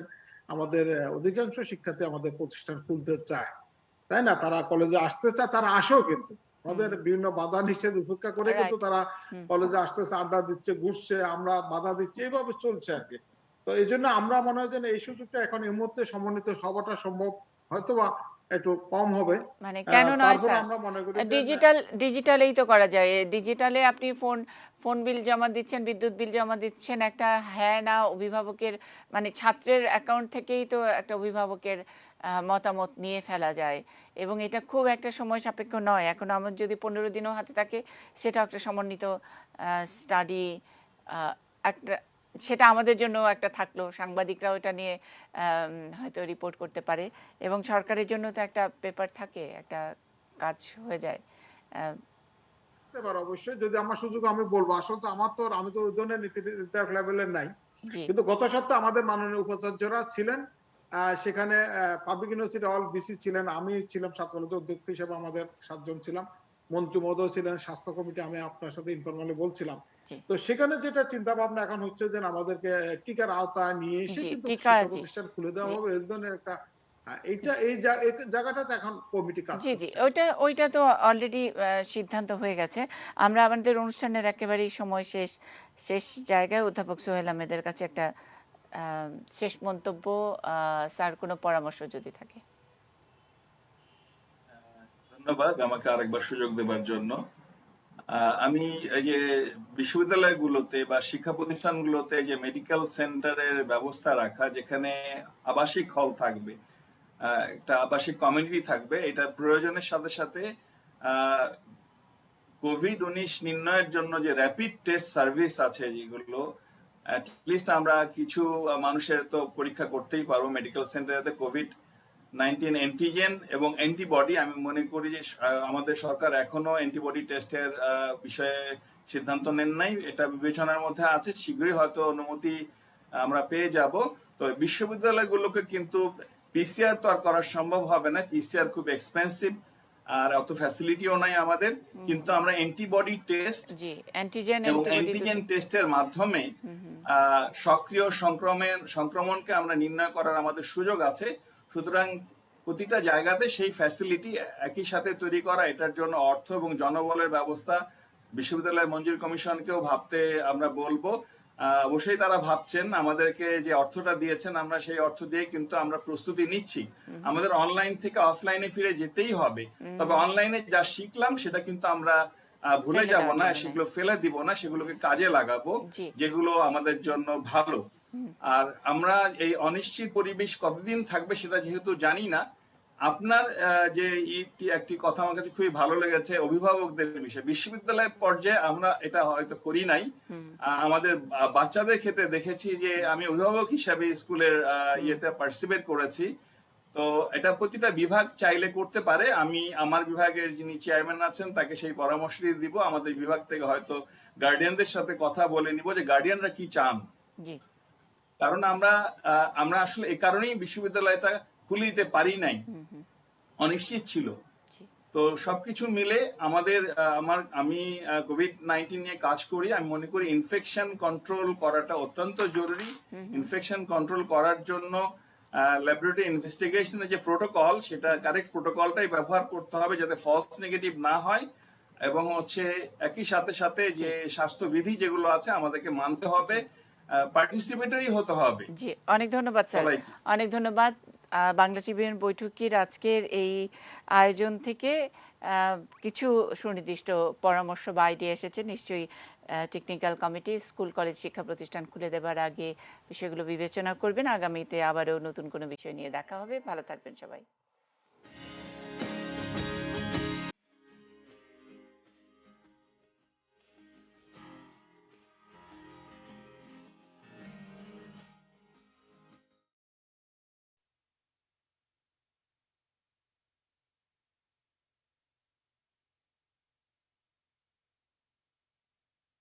আমাদের অধিকাংশ শিক্ষার্থী আমাদের প্রতিষ্ঠান খুলতে চায়, তাই না? তারা কলেজে আসতে চায়, তারা আসেও, কিন্তু আমাদের বিভিন্ন বাধা নিষেধ উপেক্ষা করে কিন্তু তারা কলেজে আসতেছে, আড্ডা দিচ্ছে, ঘুরছে, আমরা বাধা দিচ্ছি, এইভাবে চলছে আর কি। তো এই জন্য আমরা মনে হয় যে এই সুযোগটা এখন এই মুহূর্তে সমন্বিত হওয়াটা সম্ভব হয়তোবা একটু কম হবে। মানে কেন নয় স্যার, ডিজিটালেই তো করা যায়। ডিজিটালে আপনি ফোন বিল জমা দিচ্ছেন, বিদ্যুৎ বিল জমা দিচ্ছেন, একটা হ্যাঁ না অভিভাবকের মানে ছাত্রের অ্যাকাউন্ট থেকেই তো একটা অভিভাবকের মতামত নিয়ে ফেলা যায়, এবং এটা খুব একটা সময় সাপেক্ষ নয়। এখন আমার যদি 15 দিনও হাতে থাকে, সেটা একটা সমন্বিত স্টাডি, একটা সেটা আমাদের জন্য একটা থাকলো, সাংবাদিকরাও এটা নিয়ে হয়তো রিপোর্ট করতে পারে, এবং সরকারের জন্য তো একটা পেপার থাকে, একটা কাজ হয়ে যায়। হতে পারে অবশ্যই, যদি আমার সুযোগ আমি বলবো। আসলে তো আমি তো ওই ধরনের নীতি নির্ধারক লেভেলের নাই। জি কিন্তু গত সপ্তাহে আমাদের মাননীয় উপাচার্যরা ছিলেন, সেখানে পাবলিক ইউনিভার্সিটি অল বিসি ছিলেন, আমি ছিলাম ছাত্রলীগের অধ্যক্ষ হিসেবে, আমাদের 7 জন ছিলাম, মন্ত্রী মহোদয় ছিলেন, স্বাস্থ্য কমিটি, আমি আপনার সাথে ইনফরমালি বলছিলাম। জি তো সেখানে যেটা চিন্তা ভাবনা এখন হচ্ছে যে আমাদেরকে টিকার আওতায় নিয়ে এসে জি কিন্তু টিকা শিক্ষা জি প্রতিষ্ঠান খুলে দেওয়া জি হবে, এই ধরনের একটা এইটা এই জায়গাটাতে এখন কমিটি কাজ জি জি করছে। ওইটা ওইটা তো অলরেডি সিদ্ধান্ত হয়ে গেছে। আমরা আমাদের অনুষ্ঠানের একেবারেই সময় শেষ শেষ জায়গায় অধ্যাপক সোহেল আহমেদের কাছে একটা আহ, শেষ মন্তব্য, স্যার কোনো পরামর্শ যদি থাকে। ধন্যবাদ আমাকে আরেকবার সুযোগ দেওয়ার জন্য। আমি এই যে বিশ্ববিদ্যালয়গুলোতে বা শিক্ষা প্রতিষ্ঠানগুলোতে যে মেডিকেল সেন্টারের ব্যবস্থা রাখা, যেখানে আবাসিক হল থাকবে, একটা আবাসিক কমিউনিটি থাকবে, এটা প্রয়োজনের সাথে সাথে কোভিড-19 নির্ণয়ের জন্য যে র্যাপিড টেস্ট সার্ভিস আছে, যেগুলো অ্যাটলিস্ট আমরা কিছু মানুষের তো পরীক্ষা করতেই পারবো মেডিকেল সেন্টারে কোভিড-19 অ্যান্টিজেন এবং অ্যান্টিবডি। আমি মনে করি যে আমাদের সরকার এখনো অ্যান্টিবডি টেস্টের বিষয়ে সিদ্ধান্ত নেন নাই, এটা বিবেচনার মধ্যে আছে, শীঘ্রই হয়তো অনুমতি আমরা পেয়ে যাব। তো বিশ্ববিদ্যালয়গুলোকে কিন্তু পিসিআর তো আর করা সম্ভব হবে না, পিসিআর খুব এক্সপেন্সিভ, আর অত ফ্যাসিলিটিও নাই আমাদের, কিন্তু আমরা অ্যান্টিবডি টেস্ট জি অ্যান্টিজেন এবং অ্যান্টিবডি অ্যান্টিজেন দুটো। টেস্টের মাধ্যমে সক্রিয় সংক্রমণকে আমরা নির্ণয় করার আমাদের সুযোগ আছে। সুতরাং প্রতিটা জায়গাতে সেই ফ্যাসিলিটি একই সাথে তৈরি করা, এটার জন্য অর্থ এবং জনবলের ব্যবস্থা বিশ্ববিদ্যালয় মঞ্জুরি কমিশনকেও ভাবতে আমরা বলবো। অবশ্যই তারা ভাবছেন, আমাদেরকে যে অর্থটা দিয়েছেন আমরা সেই অর্থ দিয়ে কিন্তু আমরা প্রস্তুতি নিচ্ছি। আমাদের অনলাইন থেকে অফলাইনে ফিরে যেতেই হবে, তবে অনলাইনে যা শিখলাম সেটা কিন্তু আমরা ভুলে ফেলে যাব দেওয়ার না, জন্য নয়। সেগুলো ফেলে দিব না, সেগুলোকে কাজে লাগাবো, জি যেগুলো আমাদের জন্য ভালো। আর আমরা এই অনিশ্চিত পরিবেশ কতদিন থাকবে সেটা যেহেতু জানি না, আপনার যে একটি কথা আমার কাছে খুবই ভালো লেগেছে, অভিভাবকদের বিষয়ে। বিশ্ববিদ্যালয় পর্যায়ে আমরা এটা হয়তো করি নাই, আমাদের বাচ্চাদের ক্ষেত্রে দেখেছি যে আমি অভিভাবক হিসাবে স্কুলের ইয়েতে পার্টিসিপেট করেছি। তো এটা প্রতিটা বিভাগ চাইলে করতে পারে, আমি আমার বিভাগের যিনি চেয়ারম্যান আছেন তাকে সেই পরামর্শই দিব। আমাদের বিভাগ থেকে হয়তো গার্ডিয়ানদের সাথে কথা বলে নিব যে গার্ডিয়ানরা কি চান, জি কারণ আমরা আসলে এই কারণেই বিশ্ববিদ্যালয়টা খুলে দিতে পারি নাই, অনিশ্চিত ছিল। জি তো সবকিছু মিলে আমাদের আমি কোভিড-19 নিয়ে কাজ করি, আমি মনে করি ইনফেকশন কন্ট্রোল করাটা অত্যন্ত জরুরি। ইনফেকশন কন্ট্রোল করার জন্য ল্যাবরেটরি ইনভেস্টিগেশনের যে প্রোটোকল, সেটা কারেক্ট প্রোটোকলটাই ব্যবহার করতে হবে যাতে ফলস নেগেটিভ না হয়, এবং হচ্ছে একই সাথে সাথে যে স্বাস্থ্যবিধি যেগুলো আছে আমাদেরকে মানতে হবে, পার্টিসিপেটরি হতে হবে জি অনেক ধন্যবাদ স্যার, সবাইকে। অনেক ধন্যবাদ। বাংলা ট্রিবিউন বৈঠকের আজকের এই আয়োজন থেকে কিছু সুনির্দিষ্ট পরামর্শ বা আইডিয়া এসেছে। নিশ্চয়ই টেকনিক্যাল কমিটি স্কুল কলেজ শিক্ষা প্রতিষ্ঠান খুলে দেবার আগে বিষয়গুলো বিবেচনা করবেন। আগামীতে আবারও নতুন কোনো বিষয় নিয়ে দেখা হবে। ভালো থাকবেন সবাই।